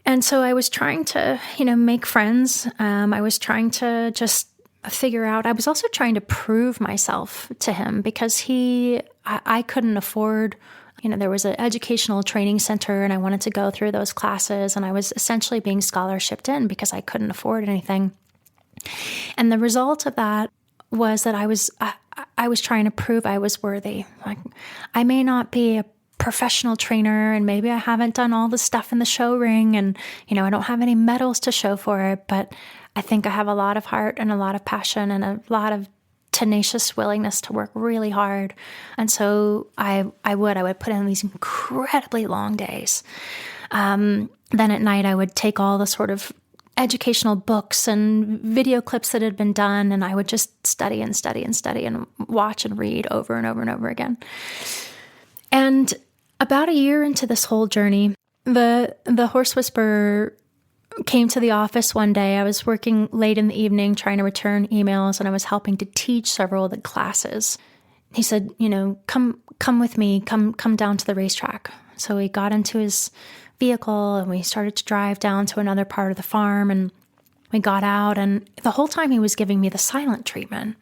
And so I was trying to, make friends. I was trying to just figure out, I was also trying to prove myself to him, because I couldn't afford, there was an educational training center and I wanted to go through those classes, and I was essentially being scholarshiped in because I couldn't afford anything. And the result of that was that I was trying to prove I was worthy. Like, I may not be a professional trainer, and maybe I haven't done all the stuff in the show ring, and I don't have any medals to show for it, but I think I have a lot of heart and a lot of passion and a lot of tenacious willingness to work really hard. And so I would put in these incredibly long days. Then at night I would take all the sort of educational books and video clips that had been done, and I would just study and study and study and watch and read over and over and over again. And about a year into this whole journey, the horse whisperer came to the office one day. I was working late in the evening trying to return emails, and I was helping to teach several of the classes. He said, come with me, come down to the racetrack. So he got into his vehicle and we started to drive down to another part of the farm, and we got out, and the whole time he was giving me the silent treatment.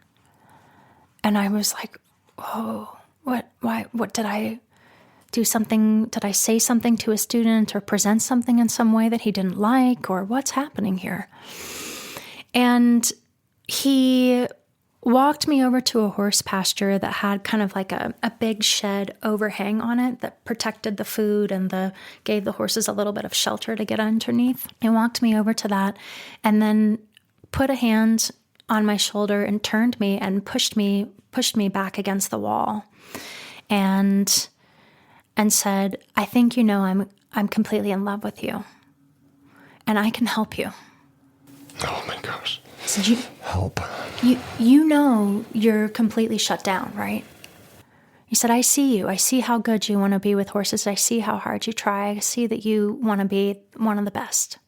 And I was like, whoa, what did I do something? Did I say something to a student or present something in some way that he didn't like, or what's happening here? And he walked me over to a horse pasture that had kind of like a big shed overhang on it that protected the food and gave the horses a little bit of shelter to get underneath. He walked me over to that and then put a hand on my shoulder and turned me and pushed me back against the wall and said, I think I'm completely in love with you, and I can help you. Oh my gosh. So help. You're completely shut down, right? He said, I see you. I see how good you want to be with horses. I see how hard you try. I see that you want to be one of the best.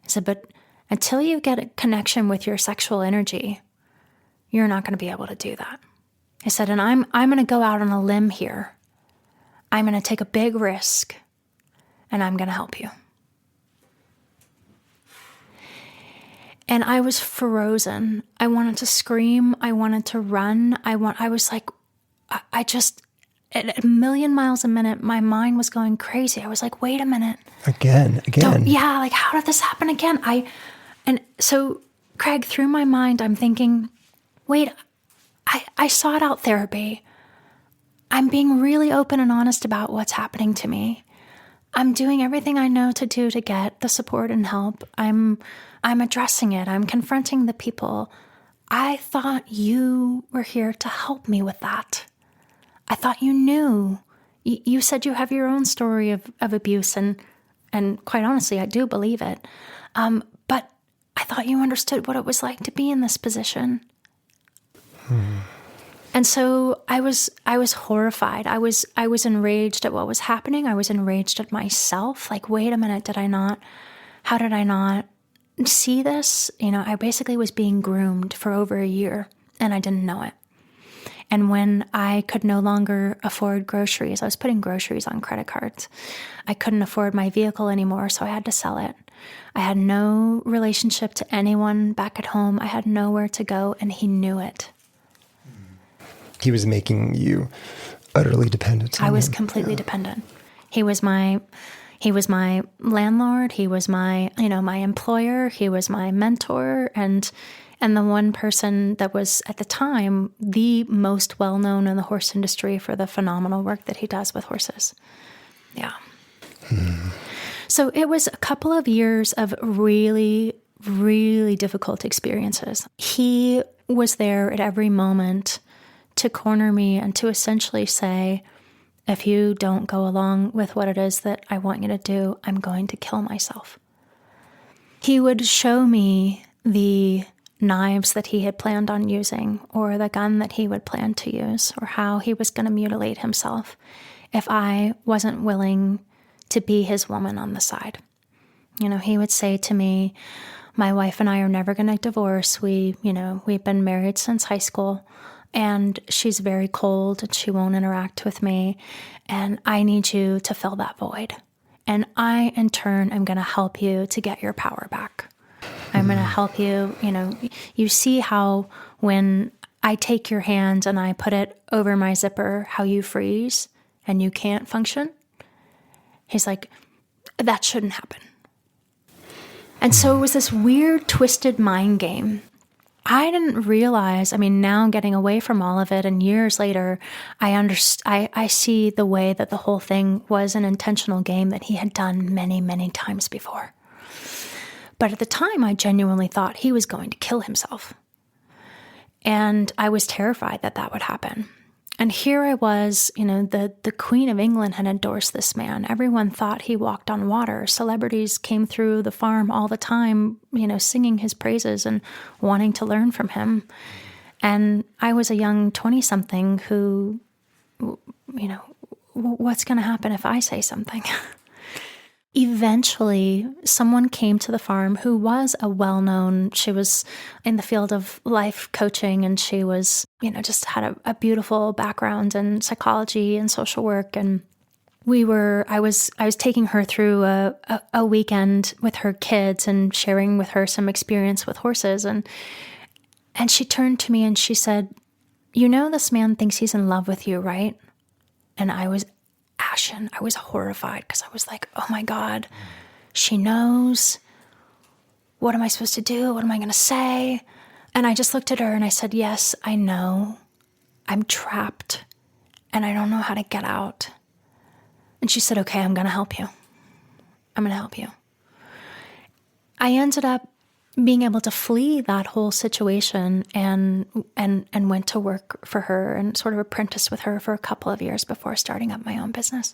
He said, but until you get a connection with your sexual energy, you're not going to be able to do that. He said, and I'm going to go out on a limb here. I'm going to take a big risk, and I'm going to help you. And I was frozen. I wanted to scream. I wanted to run. I was like, at a million miles a minute, my mind was going crazy. I was like, wait a minute. Again. Like, how did this happen again? And so, Craig, through my mind, I'm thinking, wait, I sought out therapy. I'm being really open and honest about what's happening to me. I'm doing everything I know to do to get the support and help. I'm addressing it. I'm confronting the people. I thought you were here to help me with that. I thought you knew. You said you have your own story of abuse, and quite honestly, I do believe it. But I thought you understood what it was like to be in this position. And so I was horrified. I was enraged at what was happening. I was enraged at myself. Like, wait a minute, how did I not see this? I basically was being groomed for over a year, and I didn't know it. And when I could no longer afford groceries, I was putting groceries on credit cards. I couldn't afford my vehicle anymore, so I had to sell it. I had no relationship to anyone back at home. I had nowhere to go, and he knew it. He was making you utterly dependent on I was him. completely dependent. He was my landlord. He was my employer. He was my mentor, and the one person that was at the time the most well-known in the horse industry for the phenomenal work that he does with horses. Yeah. So it was a couple of years of really, really difficult experiences. He was there at every moment to corner me and to essentially say, if you don't go along with what it is that I want you to do, I'm going to kill myself. He would show me the knives that he had planned on using, or the gun that he would plan to use, or how he was going to mutilate himself if I wasn't willing to be his woman on the side. He would say to me, my wife and I are never going to divorce. We've been married since high school, and she's very cold and she won't interact with me. And I need you to fill that void. And I, in turn, am going to help you to get your power back. I'm going to help you. You see how when I take your hand and I put it over my zipper, how you freeze and you can't function? He's like, that shouldn't happen. And so it was this weird, twisted mind game. I didn't realize, now getting away from all of it and years later, I see the way that the whole thing was an intentional game that he had done many, many times before. But at the time, I genuinely thought he was going to kill himself. And I was terrified that that would happen. And here I was, the Queen of England had endorsed this man. Everyone thought he walked on water. Celebrities came through the farm all the time, singing his praises and wanting to learn from him. And I was a young 20-something who, what's going to happen if I say something? Eventually, someone came to the farm who was a well-known, she was in the field of life coaching, and she was, just had a beautiful background in psychology and social work. And I was taking her through a weekend with her kids and sharing with her some experience with horses. And she turned to me and she said, this man thinks he's in love with you, right? And I was ashen. I was horrified because I was like, oh my God, she knows. What am I supposed to do? What am I going to say? And I just looked at her and I said, yes, I know. I'm trapped and I don't know how to get out. And she said, okay, I'm going to help you. I'm going to help you. I ended up being able to flee that whole situation and went to work for her and sort of apprenticed with her for a couple of years before starting up my own business.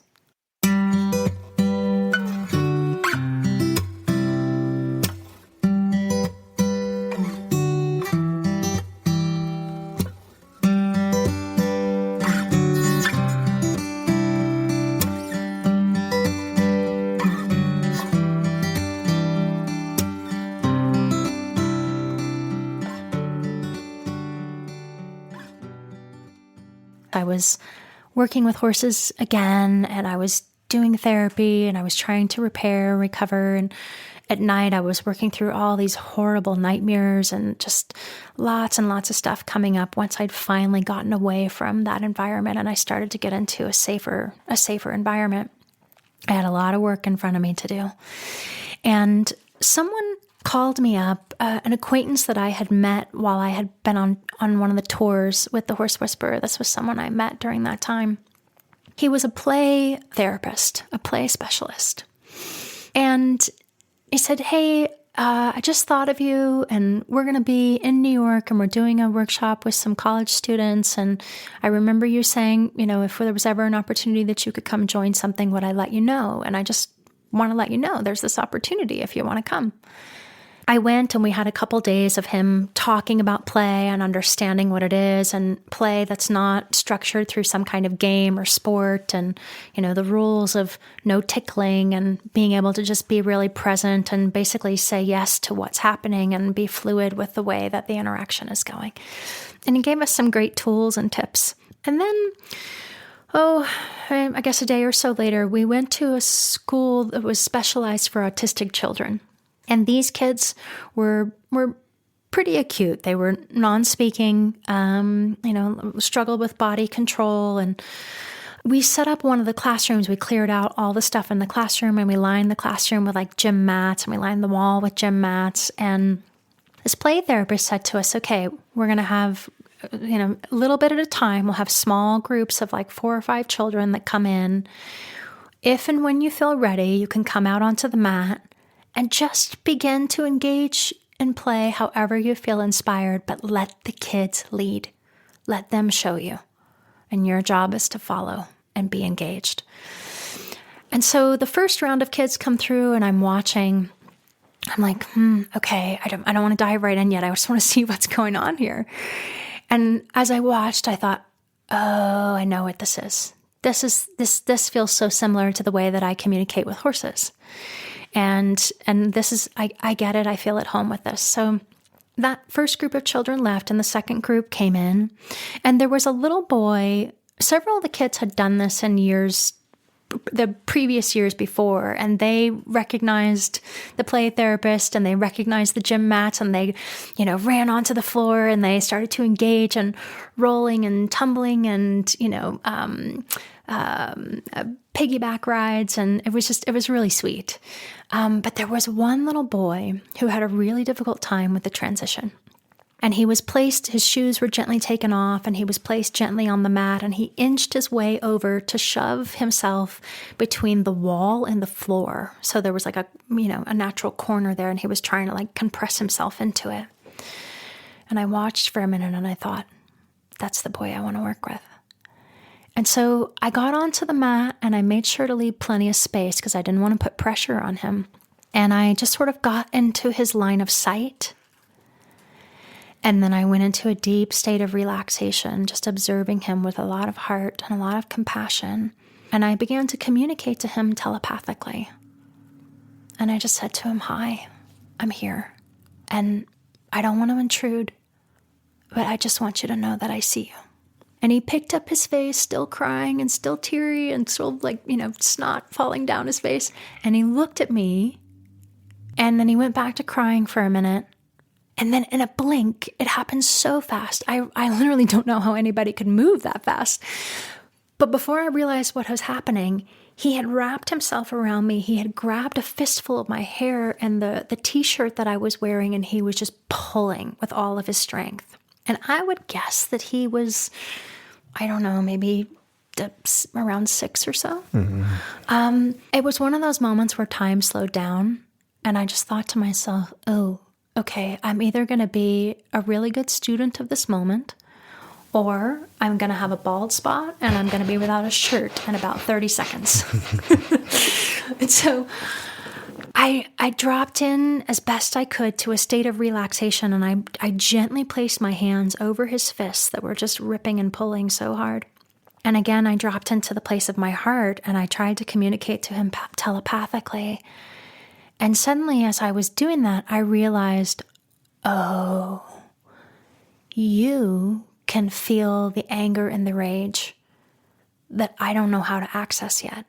I was working with horses again, and I was doing therapy, and I was trying to repair, recover. And at night, I was working through all these horrible nightmares and just lots and lots of stuff coming up once I'd finally gotten away from that environment and I started to get into a safer environment. I had a lot of work in front of me to do. And someone called me up, an acquaintance that I had met while I had been on one of the tours with the Horse Whisperer. This was someone I met during that time. He was a play therapist, a play specialist. And he said, hey, I just thought of you, and we're going to be in New York, and we're doing a workshop with some college students. And I remember you saying, if there was ever an opportunity that you could come join something, would I let you know? And I just want to let you know there's this opportunity if you want to come. I went and we had a couple days of him talking about play and understanding what it is, and play that's not structured through some kind of game or sport, and, the rules of no tickling and being able to just be really present and basically say yes to what's happening and be fluid with the way that the interaction is going. And he gave us some great tools and tips. And then, I guess a day or so later, we went to a school that was specialized for autistic children. And these kids were pretty acute. They were non-speaking, struggled with body control. And we set up one of the classrooms. We cleared out all the stuff in the classroom, and we lined the classroom with gym mats, and we lined the wall with gym mats. And this play therapist said to us, okay, we're going to have, a little bit at a time. We'll have small groups of 4 or 5 children that come in. If and when you feel ready, you can come out onto the mat and just begin to engage and play however you feel inspired, but let the kids lead. Let them show you. And your job is to follow and be engaged. And so the first round of kids come through, and I'm watching, I'm like, okay, I don't want to dive right in yet. I just want to see what's going on here. And as I watched, I thought, oh, I know what this is. This feels so similar to the way that I communicate with horses. And this is, I get it. I feel at home with this. So that first group of children left and the second group came in, and there was a little boy. Several of the kids had done this in the previous years before, and they recognized the play therapist and they recognized the gym mats, and they, ran onto the floor and they started to engage and rolling and tumbling and, piggyback rides. And it was really sweet. But there was one little boy who had a really difficult time with the transition. And he was placed, his shoes were gently taken off, and he was placed gently on the mat, and he inched his way over to shove himself between the wall and the floor. So there was like a natural corner there, and he was trying to like compress himself into it. And I watched for a minute and I thought, that's the boy I want to work with. And so I got onto the mat and I made sure to leave plenty of space because I didn't want to put pressure on him. And I just sort of got into his line of sight. And then I went into a deep state of relaxation, just observing him with a lot of heart and a lot of compassion. And I began to communicate to him telepathically. And I just said to him, hi, I'm here. And I don't want to intrude, but I just want you to know that I see you. And he picked up his face, still crying and still teary and sort of like, snot falling down his face. And he looked at me, and then he went back to crying for a minute. And then in a blink, it happened so fast. I literally don't know how anybody could move that fast. But before I realized what was happening, he had wrapped himself around me. He had grabbed a fistful of my hair and the t-shirt that I was wearing, and he was just pulling with all of his strength. And I would guess that he was, I don't know, maybe around 6 or so. Mm-hmm. It was one of those moments where time slowed down, and I just thought to myself, oh, okay, I'm either going to be a really good student of this moment, or I'm going to have a bald spot and I'm going to be without a shirt in about 30 seconds. And so I dropped in as best I could to a state of relaxation, and I gently placed my hands over his fists that were just ripping and pulling so hard. And again, I dropped into the place of my heart, and I tried to communicate to him telepathically. And suddenly, as I was doing that, I realized, oh, you can feel the anger and the rage that I don't know how to access yet.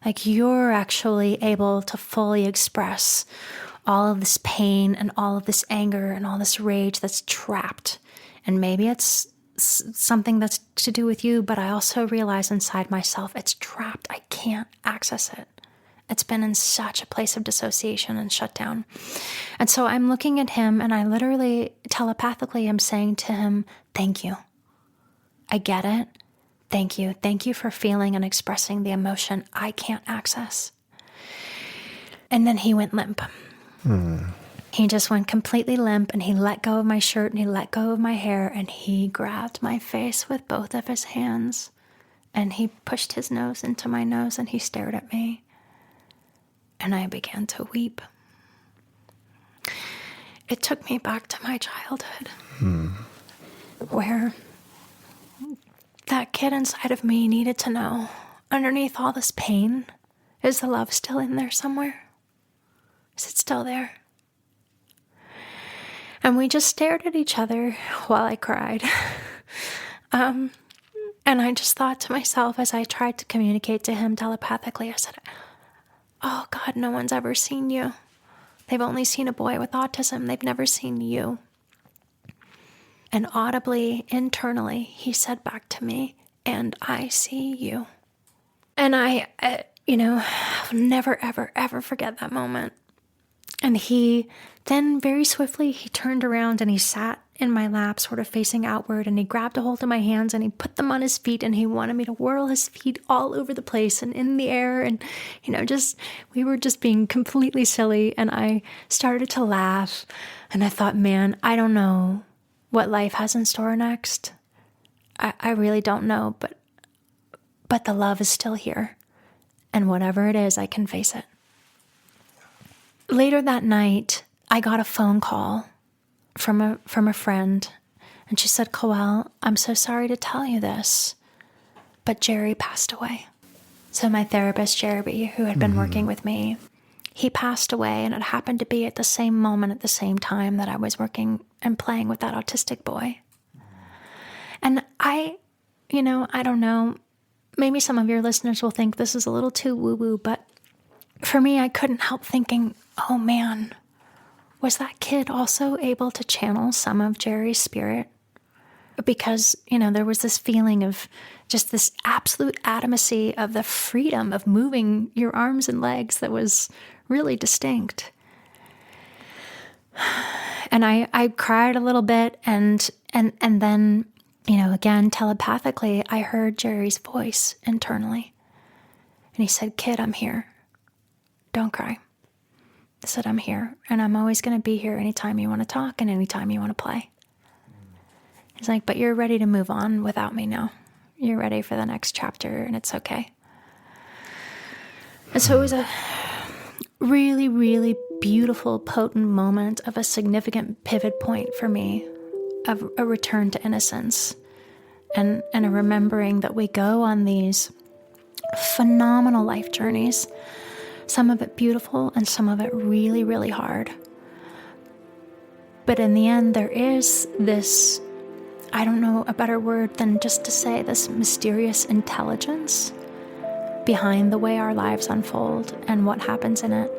Like, you're actually able to fully express all of this pain and all of this anger and all this rage that's trapped. And maybe it's something that's to do with you, but I also realize inside myself, it's trapped. I can't access it. It's been in such a place of dissociation and shutdown. And so I'm looking at him, and I literally telepathically am saying to him, thank you. I get it. Thank you. Thank you for feeling and expressing the emotion I can't access. And then he went limp. He just went completely limp, and he let go of my shirt and he let go of my hair, and he grabbed my face with both of his hands, and he pushed his nose into my nose, and he stared at me. And I began to weep. It took me back to my childhood, where that kid inside of me needed to know, underneath all this pain, is the love still in there somewhere? Is it still there? And we just stared at each other while I cried. And I just thought to myself, as I tried to communicate to him telepathically, I said, oh God, no one's ever seen you. They've only seen a boy with autism. They've never seen you. And audibly, internally, he said back to me, and I see you. And I, I'll never, ever, ever forget that moment. And he then very swiftly, he turned around and he sat in my lap, sort of facing outward, and he grabbed a hold of my hands and he put them on his feet, and he wanted me to whirl his feet all over the place and in the air. And, we were just being completely silly. And I started to laugh, and I thought, man, I don't know what life has in store next. I really don't know, but the love is still here. And whatever it is, I can face it. later that night, I got a phone call from a friend, and she said, Koelle, I'm so sorry to tell you this, but Jerry passed away. So my therapist, Jerry, who had been working with me, he passed away, and it happened to be at the same moment, at the same time that I was working and playing with that autistic boy. And I don't know, maybe some of your listeners will think this is a little too woo-woo, but for me, I couldn't help thinking, oh man, was that kid also able to channel some of Jerry's spirit? Because, there was this feeling of just this absolute atomacy of the freedom of moving your arms and legs that was really distinct. And I cried a little bit, and then, again, telepathically, I heard Jerry's voice internally. And he said, kid, I'm here. Don't cry. I said, I'm here, and I'm always going to be here anytime you want to talk and anytime you want to play. He's like, but you're ready to move on without me now. You're ready for the next chapter, and it's okay. And so it was a really, really beautiful, potent moment of a significant pivot point for me, of a return to innocence, and a remembering that we go on these phenomenal life journeys, some of it beautiful and some of it really, really hard. But in the end, there is this, I don't know a better word than just to say, this mysterious intelligence behind the way our lives unfold and what happens in it.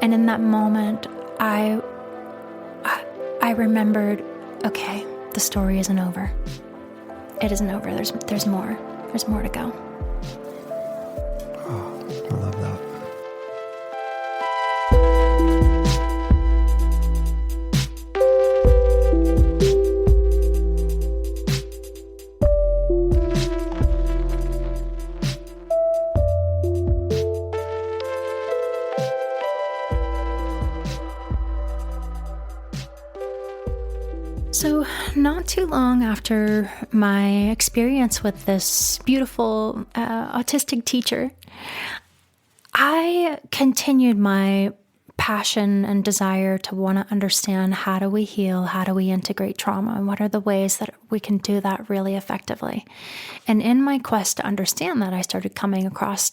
And in that moment, I remembered, okay, the story isn't over. It isn't over. There's more. There's more to go. Oh, I love that. So not too long after my experience with this beautiful autistic teacher, I continued my passion and desire to want to understand, how do we heal, how do we integrate trauma, and what are the ways that we can do that really effectively. And in my quest to understand that, I started coming across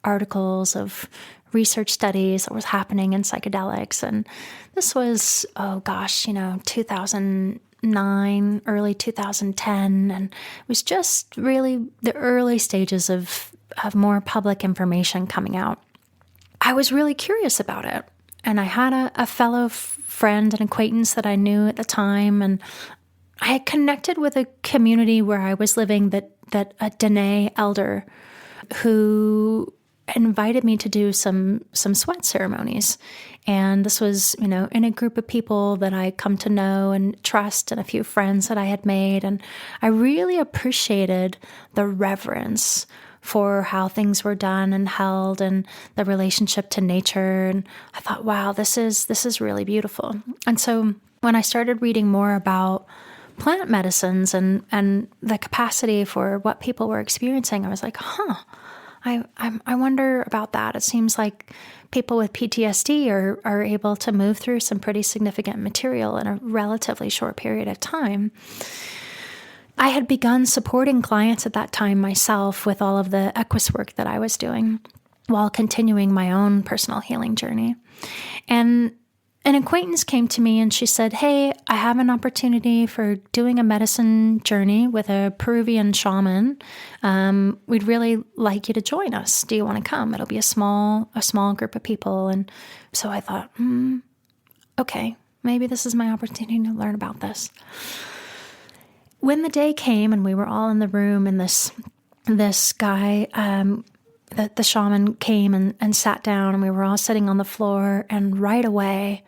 articles of research studies that was happening in psychedelics. And this was, 2009, early 2010. And it was just really the early stages of more public information coming out. I was really curious about it. And I had a fellow friend and acquaintance that I knew at the time. And I had connected with a community where I was living that a Dene elder who invited me to do some sweat ceremonies. And this was, in a group of people that I come to know and trust, and a few friends that I had made. And I really appreciated the reverence for how things were done and held, and the relationship to nature. And I thought, wow, this is really beautiful. And so when I started reading more about plant medicines and the capacity for what people were experiencing, I was like, I wonder about that. It seems like people with PTSD are able to move through some pretty significant material in a relatively short period of time. I had begun supporting clients at that time myself with all of the equus work that I was doing while continuing my own personal healing journey. And an acquaintance came to me and she said, hey, I have an opportunity for doing a medicine journey with a Peruvian shaman. We'd really like you to join us. Do you want to come? It'll be a small group of people. And so I thought, okay, maybe this is my opportunity to learn about this. When the day came and we were all in the room, and this guy, the shaman came and sat down, and we were all sitting on the floor, and right away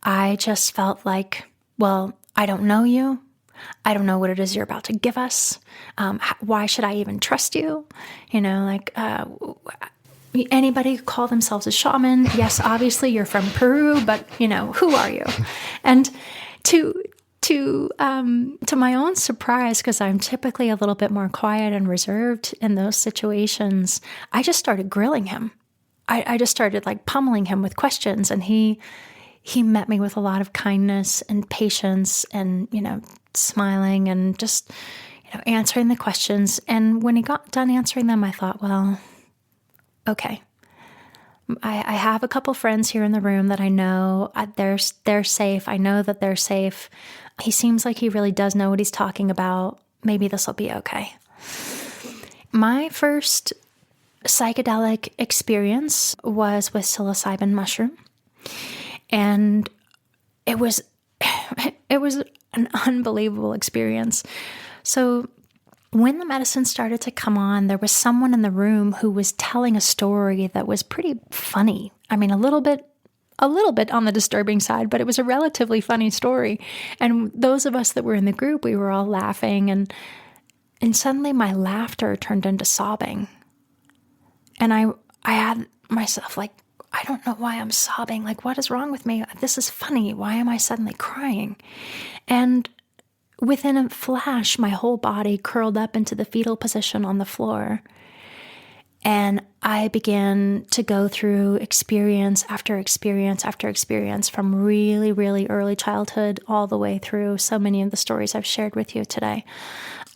I just felt like, well, I don't know you. I don't know what it is you're about to give us. Why should I even trust you? Anybody could call themselves a shaman. Yes, obviously you're from Peru, but who are you? And to my own surprise, because I'm typically a little bit more quiet and reserved in those situations, I just started grilling him. I just started like pummeling him with questions, and he met me with a lot of kindness and patience and, smiling and just, answering the questions. And when he got done answering them, I thought, well, okay. I have a couple friends here in the room that I know they're safe. I know that they're safe. He seems like he really does know what he's talking about. Maybe this will be okay. My first psychedelic experience was with psilocybin mushroom. And it was an unbelievable experience. So when the medicine started to come on, there was someone in the room who was telling a story that was pretty funny. I mean, a little bit on the disturbing side, but it was a relatively funny story. And those of us that were in the group, we were all laughing, and suddenly my laughter turned into sobbing. And I had myself like, I don't know why I'm sobbing. Like, what is wrong with me? This is funny. Why am I suddenly crying? And within a flash, my whole body curled up into the fetal position on the floor. And I began to go through experience after experience after experience, from really, really early childhood all the way through so many of the stories I've shared with you today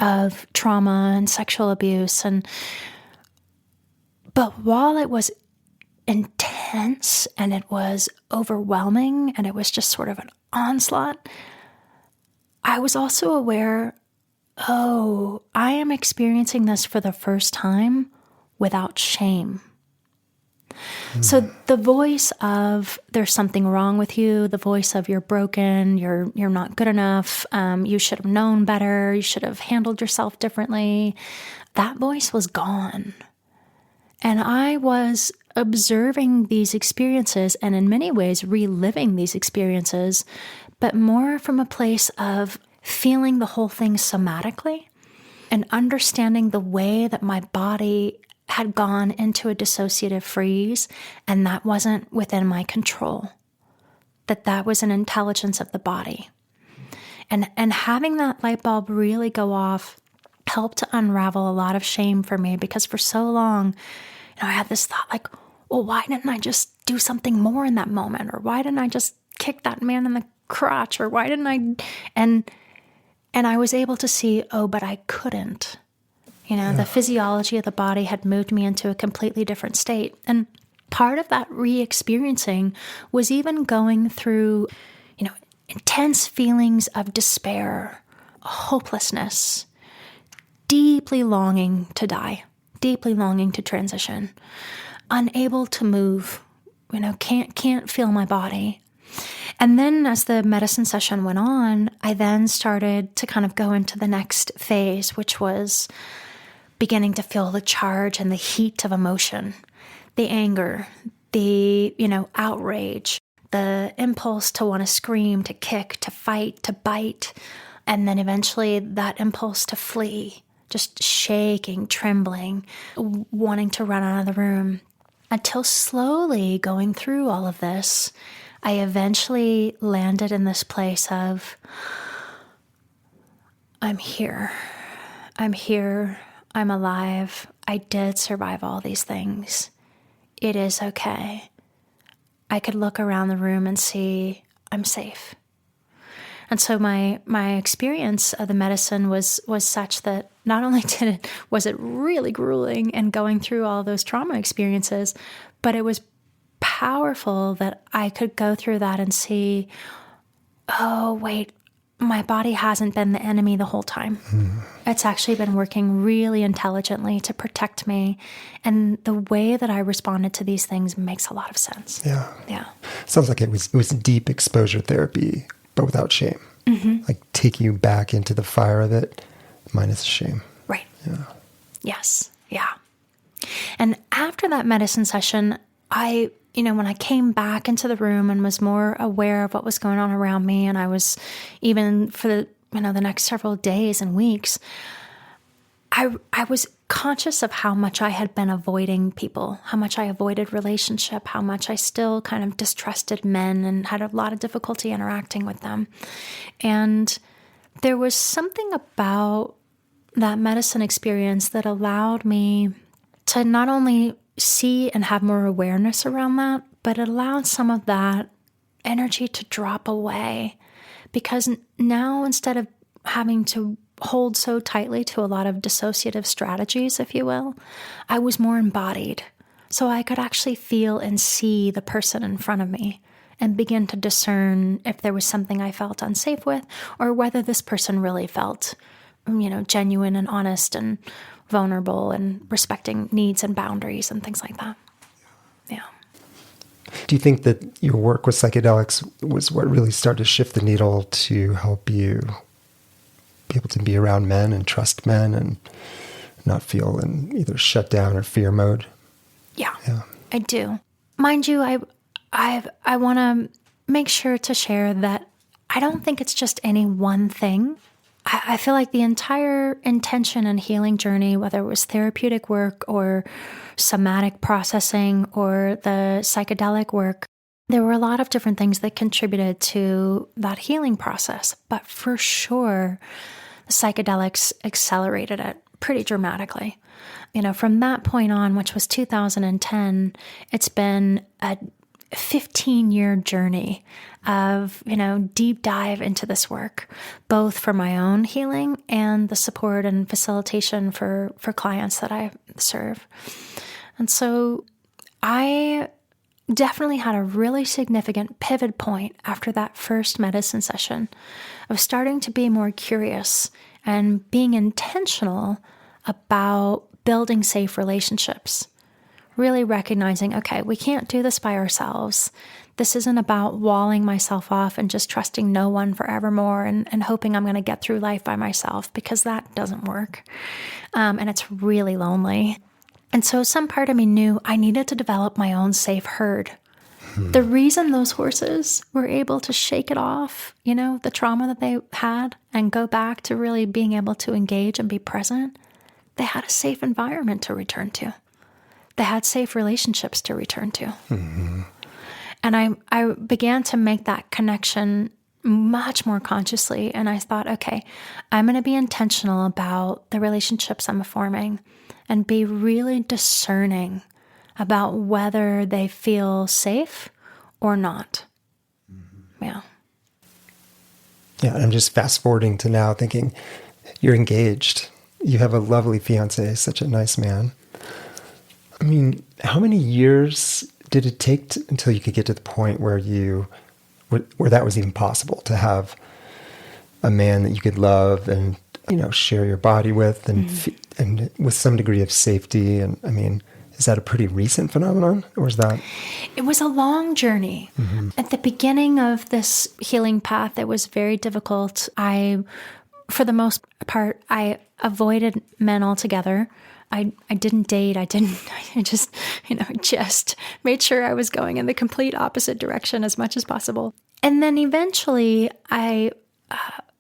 of trauma and sexual abuse. But while it was intense and it was overwhelming and it was just sort of an onslaught, I was also aware, I am experiencing this for the first time without shame. So the voice of there's something wrong with you, the voice of you're broken, you're not good enough, you should have known better, you should have handled yourself differently, that voice was gone. And I was observing these experiences and in many ways reliving these experiences, but more from a place of feeling the whole thing somatically and understanding the way that my body had gone into a dissociative freeze, and that wasn't within my control, that was an intelligence of the body. And having that light bulb really go off helped to unravel a lot of shame for me, because for so long, I had this thought like, well, why didn't I just do something more in that moment? Or why didn't I just kick that man in the crotch? Or why didn't I? And I was able to see, but I couldn't. The physiology of the body had moved me into a completely different state. And part of that re-experiencing was even going through, intense feelings of despair, hopelessness, deeply longing to die, deeply longing to transition, unable to move, can't feel my body. And then as the medicine session went on, I then started to kind of go into the next phase, which was beginning to feel the charge and the heat of emotion, the anger, the, outrage, the impulse to want to scream, to kick, to fight, to bite, and then eventually that impulse to flee, just shaking, trembling, wanting to run out of the room, until slowly going through all of this, I eventually landed in this place of, I'm here, I'm alive, I did survive all these things, it is okay. I could look around the room and see I'm safe. And so my experience of the medicine was such that not only was it really grueling and going through all those trauma experiences, but it was powerful that I could go through that and see, oh, wait, my body hasn't been the enemy the whole time. It's actually been working really intelligently to protect me. And the way that I responded to these things makes a lot of sense. Yeah. Sounds like it was deep exposure therapy, but without shame. Like taking you back into the fire of it, minus shame. Right. Yeah. Yes. Yeah. And after that medicine session, when I came back into the room and was more aware of what was going on around me, and I was even for the next several days and weeks, I was conscious of how much I had been avoiding people, how much I avoided relationship, how much I still kind of distrusted men and had a lot of difficulty interacting with them. And there was something about that medicine experience that allowed me to not only see and have more awareness around that, but it allowed some of that energy to drop away, because now instead of having to hold so tightly to a lot of dissociative strategies, if you will, I was more embodied. So I could actually feel and see the person in front of me and begin to discern if there was something I felt unsafe with, or whether this person really felt, genuine and honest and vulnerable and respecting needs and boundaries and things like that. Yeah. Do you think that your work with psychedelics was what really started to shift the needle to help you be able to be around men and trust men and not feel in either shutdown or fear mode? Yeah. I do. Mind you, I want to make sure to share that I don't think it's just any one thing. I feel like the entire intention and healing journey, whether it was therapeutic work or somatic processing or the psychedelic work, there were a lot of different things that contributed to that healing process. But for sure, the psychedelics accelerated it pretty dramatically. From that point on, which was 2010, it's been a 15-year journey of, deep dive into this work, both for my own healing and the support and facilitation for clients that I serve. And so I definitely had a really significant pivot point after that first medicine session of starting to be more curious and being intentional about building safe relationships. Really recognizing, okay, we can't do this by ourselves. This isn't about walling myself off and just trusting no one forevermore and hoping I'm going to get through life by myself, because that doesn't work. And it's really lonely. And so some part of me knew I needed to develop my own safe herd. The reason those horses were able to shake it off, the trauma that they had, and go back to really being able to engage and be present, they had a safe environment to return to. They had safe relationships to return to. Mm-hmm. And I began to make that connection much more consciously. And I thought, okay, I'm going to be intentional about the relationships I'm forming and be really discerning about whether they feel safe or not. Mm-hmm. Yeah. Yeah, I'm just fast forwarding to now thinking, you're engaged. You have a lovely fiance, such a nice man. I mean, how many years did it take until you could get to the point where where that was even possible, to have a man that you could love and, share your body with and with some degree of safety? And I mean, is that a pretty recent phenomenon, or is that? It was a long journey. Mm-hmm. At the beginning of this healing path, it was very difficult. For the most part, I avoided men altogether. I didn't date. I just made sure I was going in the complete opposite direction as much as possible. And then eventually I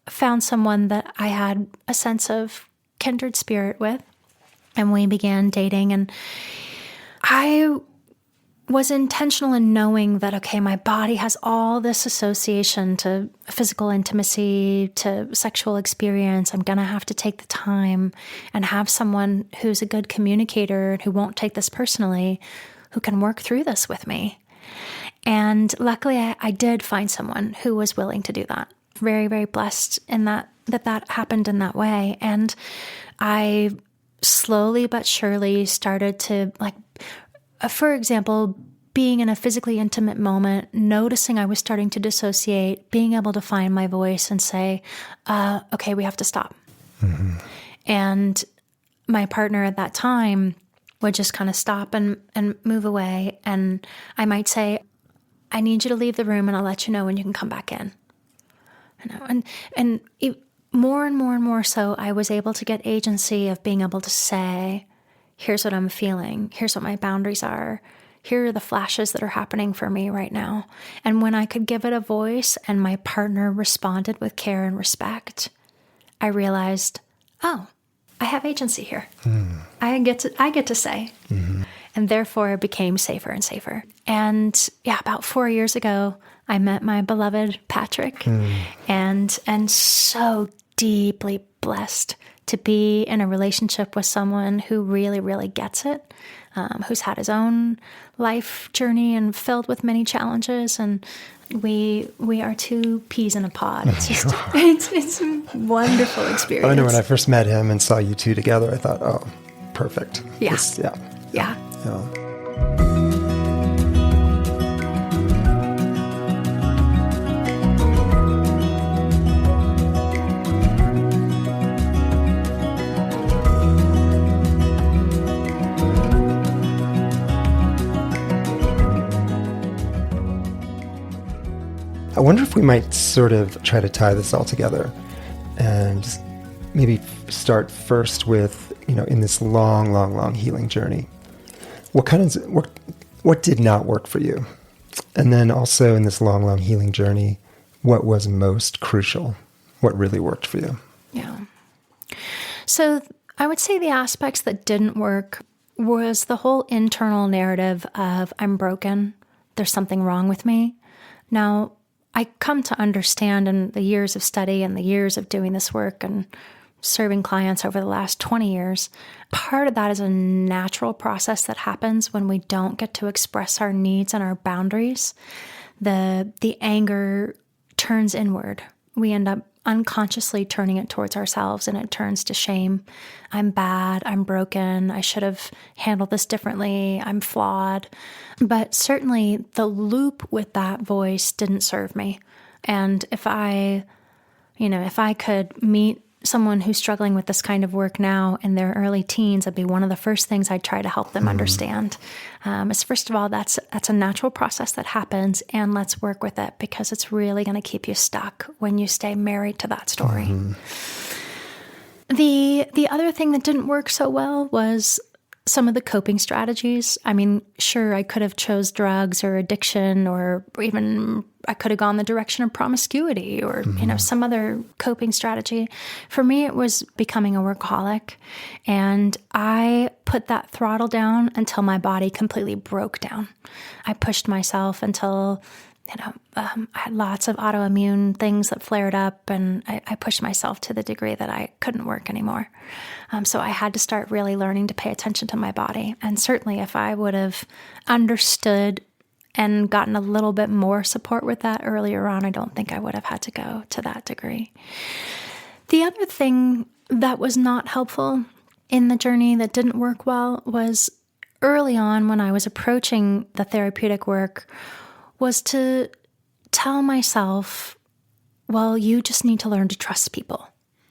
found someone that I had a sense of kindred spirit with, and we began dating. And I was intentional in knowing that, okay, my body has all this association to physical intimacy, to sexual experience. I'm going to have to take the time and have someone who's a good communicator and who won't take this personally, who can work through this with me. And luckily, I did find someone who was willing to do that. Very, very blessed in that happened in that way. And I slowly but surely started to, for example, being in a physically intimate moment, noticing I was starting to dissociate, being able to find my voice and say, okay, we have to stop. Mm-hmm. And my partner at that time would just kind of stop and move away. And I might say, I need you to leave the room and I'll let you know when you can come back in. And more and more and more so, I was able to get agency of being able to say, here's what I'm feeling. Here's what my boundaries are. Here are the flashes that are happening for me right now. And when I could give it a voice and my partner responded with care and respect, I realized, oh, I have agency here. Mm. I get to say. Mm-hmm. And therefore it became safer and safer. And about 4 years ago, I met my beloved Patrick, and so deeply blessed to be in a relationship with someone who really, really gets it, who's had his own life journey and filled with many challenges. And we are two peas in a pod. It's just, it's a wonderful experience. I know when I first met him and saw you two together, I thought, oh, perfect. Yeah. Yeah. I wonder if we might sort of try to tie this all together and maybe start first with, in this long healing journey. What did not work for you? And then also in this long healing journey, what was most crucial? What really worked for you? Yeah. So I would say the aspects that didn't work was the whole internal narrative of I'm broken, there's something wrong with me. Now, I come to understand in the years of study and the years of doing this work and serving clients over the last 20 years, part of that is a natural process that happens when we don't get to express our needs and our boundaries. The anger turns inward. We end up unconsciously turning it towards ourselves, and it turns to shame. I'm bad. I'm broken. I should have handled this differently. I'm flawed. But certainly the loop with that voice didn't serve me. And if I could meet someone who's struggling with this kind of work now in their early teens, it'd be one of the first things I'd try to help them understand. Is first of all, that's a natural process that happens, and let's work with it because it's really going to keep you stuck when you stay married to that story. The other thing that didn't work so well was some of the coping strategies. I mean, sure, I could have chose drugs or addiction, or even I could have gone the direction of promiscuity or, some other coping strategy. For me, it was becoming a workaholic. And I put that throttle down until my body completely broke down. I pushed myself until, I had lots of autoimmune things that flared up, and I pushed myself to the degree that I couldn't work anymore. So I had to start really learning to pay attention to my body. And certainly if I would have understood and gotten a little bit more support with that earlier on, I don't think I would have had to go to that degree. The other thing that was not helpful in the journey that didn't work well was early on when I was approaching the therapeutic work was to tell myself, well, you just need to learn to trust people.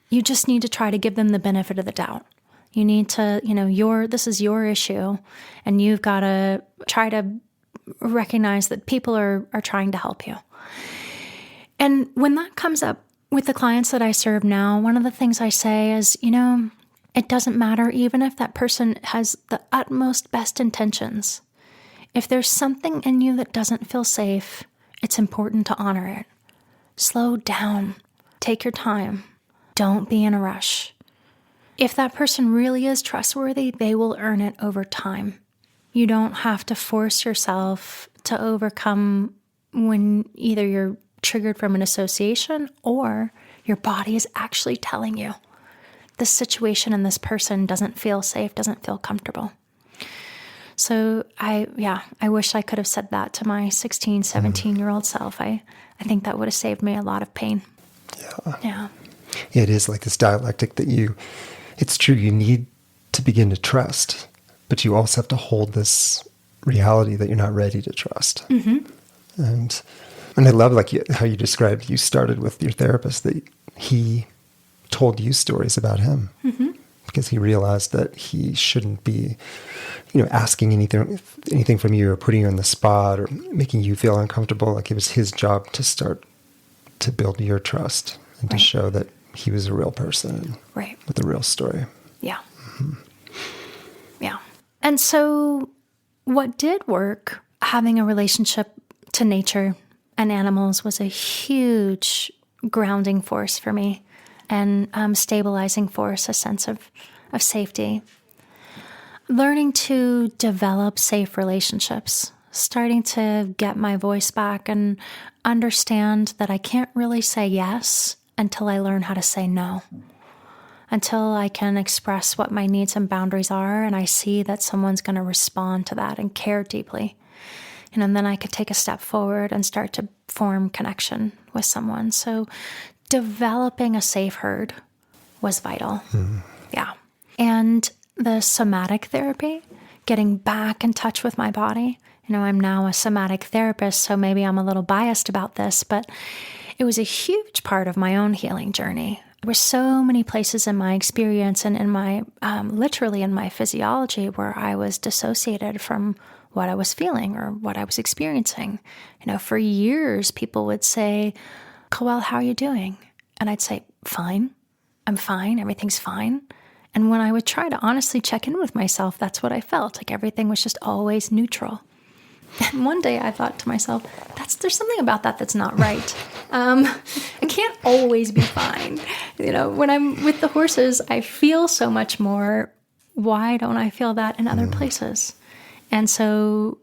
You just need to try to give them the benefit of the doubt. You need to, this is your issue, and you've got to try to recognize that people are trying to help you. And when that comes up with the clients that I serve now, one of the things I say is, it doesn't matter even if that person has the utmost best intentions. If there's something in you that doesn't feel safe, it's important to honor it. Slow down. Take your time. Don't be in a rush. If that person really is trustworthy, they will earn it over time. You don't have to force yourself to overcome when either you're triggered from an association or your body is actually telling you this situation and this person doesn't feel safe, doesn't feel comfortable. So I wish I could have said that to my 16, 17-year-old self. I think that would have saved me a lot of pain. Yeah. It is like this dialectic that it's true, you need to begin to trust, but you also have to hold this reality that you're not ready to trust. And I love how you described, you started with your therapist, that he told you stories about him because he realized that he shouldn't be, asking anything from you or putting you on the spot or making you feel uncomfortable. Like it was his job to start to build your trust and to show that he was a real person with a real story. Yeah. Yeah. And so what did work, having a relationship to nature and animals, was a huge grounding force for me and stabilizing force, a sense of safety. Learning to develop safe relationships, starting to get my voice back and understand that I can't really say yes until I learn how to say no. until I can express what my needs and boundaries are, and I see that someone's going to respond to that and care deeply. And then I could take a step forward and start to form connection with someone. So developing a safe herd was vital. Yeah. And the somatic therapy, getting back in touch with my body. I'm now a somatic therapist, so maybe I'm a little biased about this, but it was a huge part of my own healing journey. There were so many places in my experience and in my, literally in my physiology, where I was dissociated from what I was feeling or what I was experiencing. For years, people would say, Koelle, how are you doing? And I'd say, fine. I'm fine. Everything's fine. And when I would try to honestly check in with myself, that's what I felt. Like everything was just always neutral. And one day I thought to myself, there's something about that that's not right. I can't always be fine. When I'm with the horses, I feel so much more. Why don't I feel that in other places? And so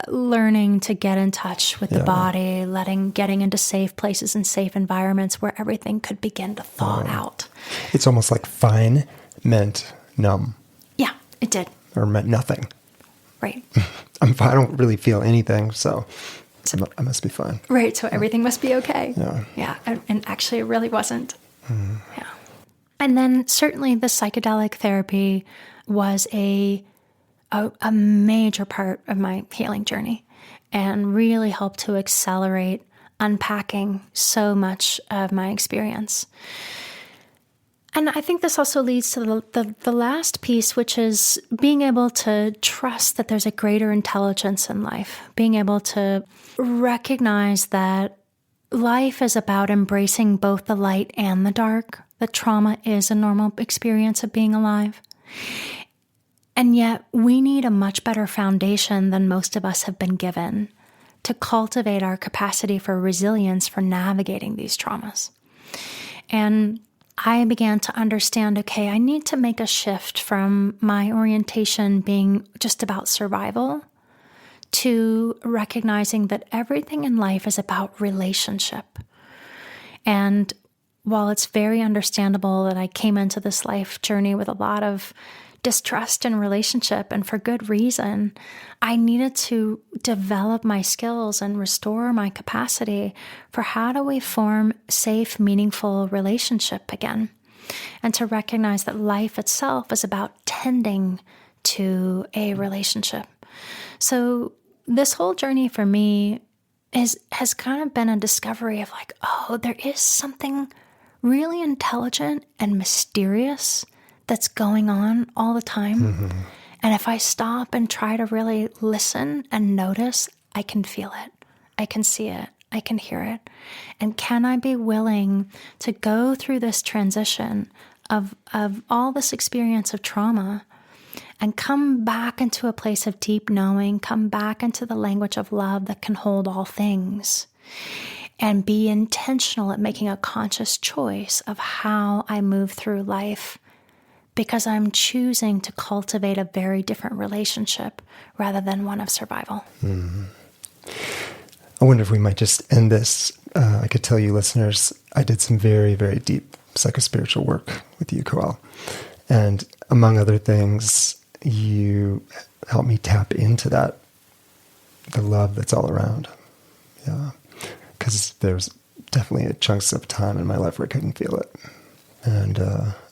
learning to get in touch with the body, getting into safe places and safe environments where everything could begin to thaw out. It's almost like fine meant numb. Yeah, it did. Or meant nothing. Right. I don't really feel anything, so I must be fine. Right, so everything must be okay. Yeah. And actually it really wasn't. Yeah. And then certainly the psychedelic therapy was a major part of my healing journey and really helped to accelerate unpacking so much of my experience. And I think this also leads to the last piece, which is being able to trust that there's a greater intelligence in life, being able to recognize that life is about embracing both the light and the dark, that trauma is a normal experience of being alive. And yet we need a much better foundation than most of us have been given to cultivate our capacity for resilience for navigating these traumas. And I began to understand, okay, I need to make a shift from my orientation being just about survival to recognizing that everything in life is about relationship. And while it's very understandable that I came into this life journey with a lot of distrust in relationship, and for good reason, I needed to develop my skills and restore my capacity for how do we form safe, meaningful relationship again, and to recognize that life itself is about tending to a relationship. So this whole journey for me has kind of been a discovery of like, oh, there is something really intelligent and mysterious that's going on all the time. Mm-hmm. And if I stop and try to really listen and notice, I can feel it. I can see it. I can hear it. And can I be willing to go through this transition of all this experience of trauma and come back into a place of deep knowing, come back into the language of love that can hold all things, and be intentional at making a conscious choice of how I move through life, because I'm choosing to cultivate a very different relationship rather than one of survival. Mm-hmm. I wonder if we might just end this. I could tell you listeners, I did some very, very deep psychospiritual work with you, Koelle. And among other things, you helped me tap into that, the love that's all around. Yeah. Because there's definitely chunks of time in my life where I couldn't feel it. And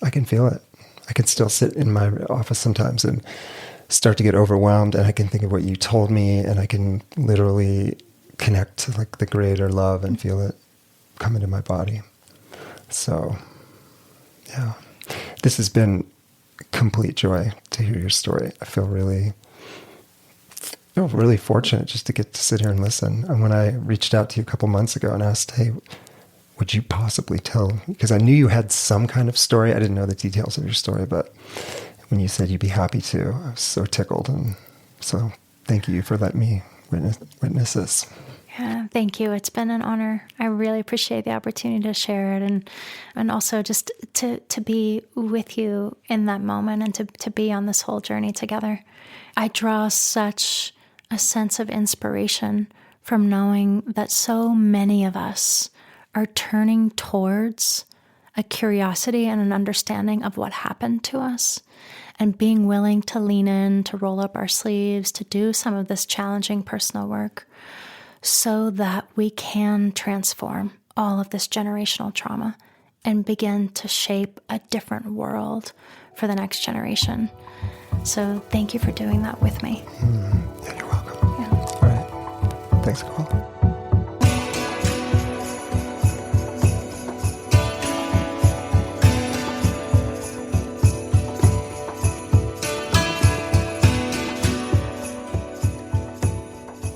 I can feel it. I can still sit in my office sometimes and start to get overwhelmed, and I can think of what you told me, and I can literally connect to like the greater love and feel it come into my body. So, yeah, this has been complete joy to hear your story. I feel really fortunate just to get to sit here and listen. And when I reached out to you a couple months ago and asked, hey, would you possibly tell, because I knew you had some kind of story. I didn't know the details of your story, but when you said you'd be happy to, I was so tickled. And so thank you for letting me witness this. Yeah, thank you. It's been an honor. I really appreciate the opportunity to share it, and also just to be with you in that moment and to be on this whole journey together. I draw such a sense of inspiration from knowing that so many of us are turning towards a curiosity and an understanding of what happened to us, and being willing to lean in, to roll up our sleeves, to do some of this challenging personal work so that we can transform all of this generational trauma and begin to shape a different world for the next generation. So thank you for doing that with me. Yeah, you're welcome. Yeah. All right. Thanks, Koelle.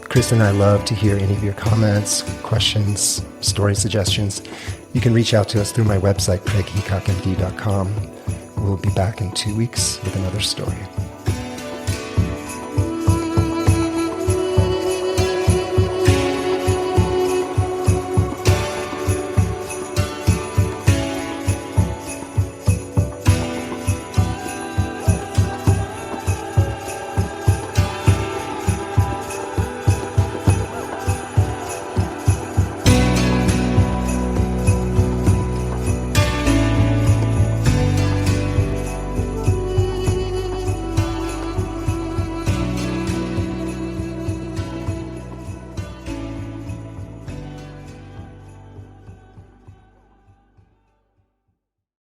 Chris and I love to hear any of your comments, questions, story suggestions. You can reach out to us through my website, craigheacockmd.com. We'll be back in 2 weeks with another story.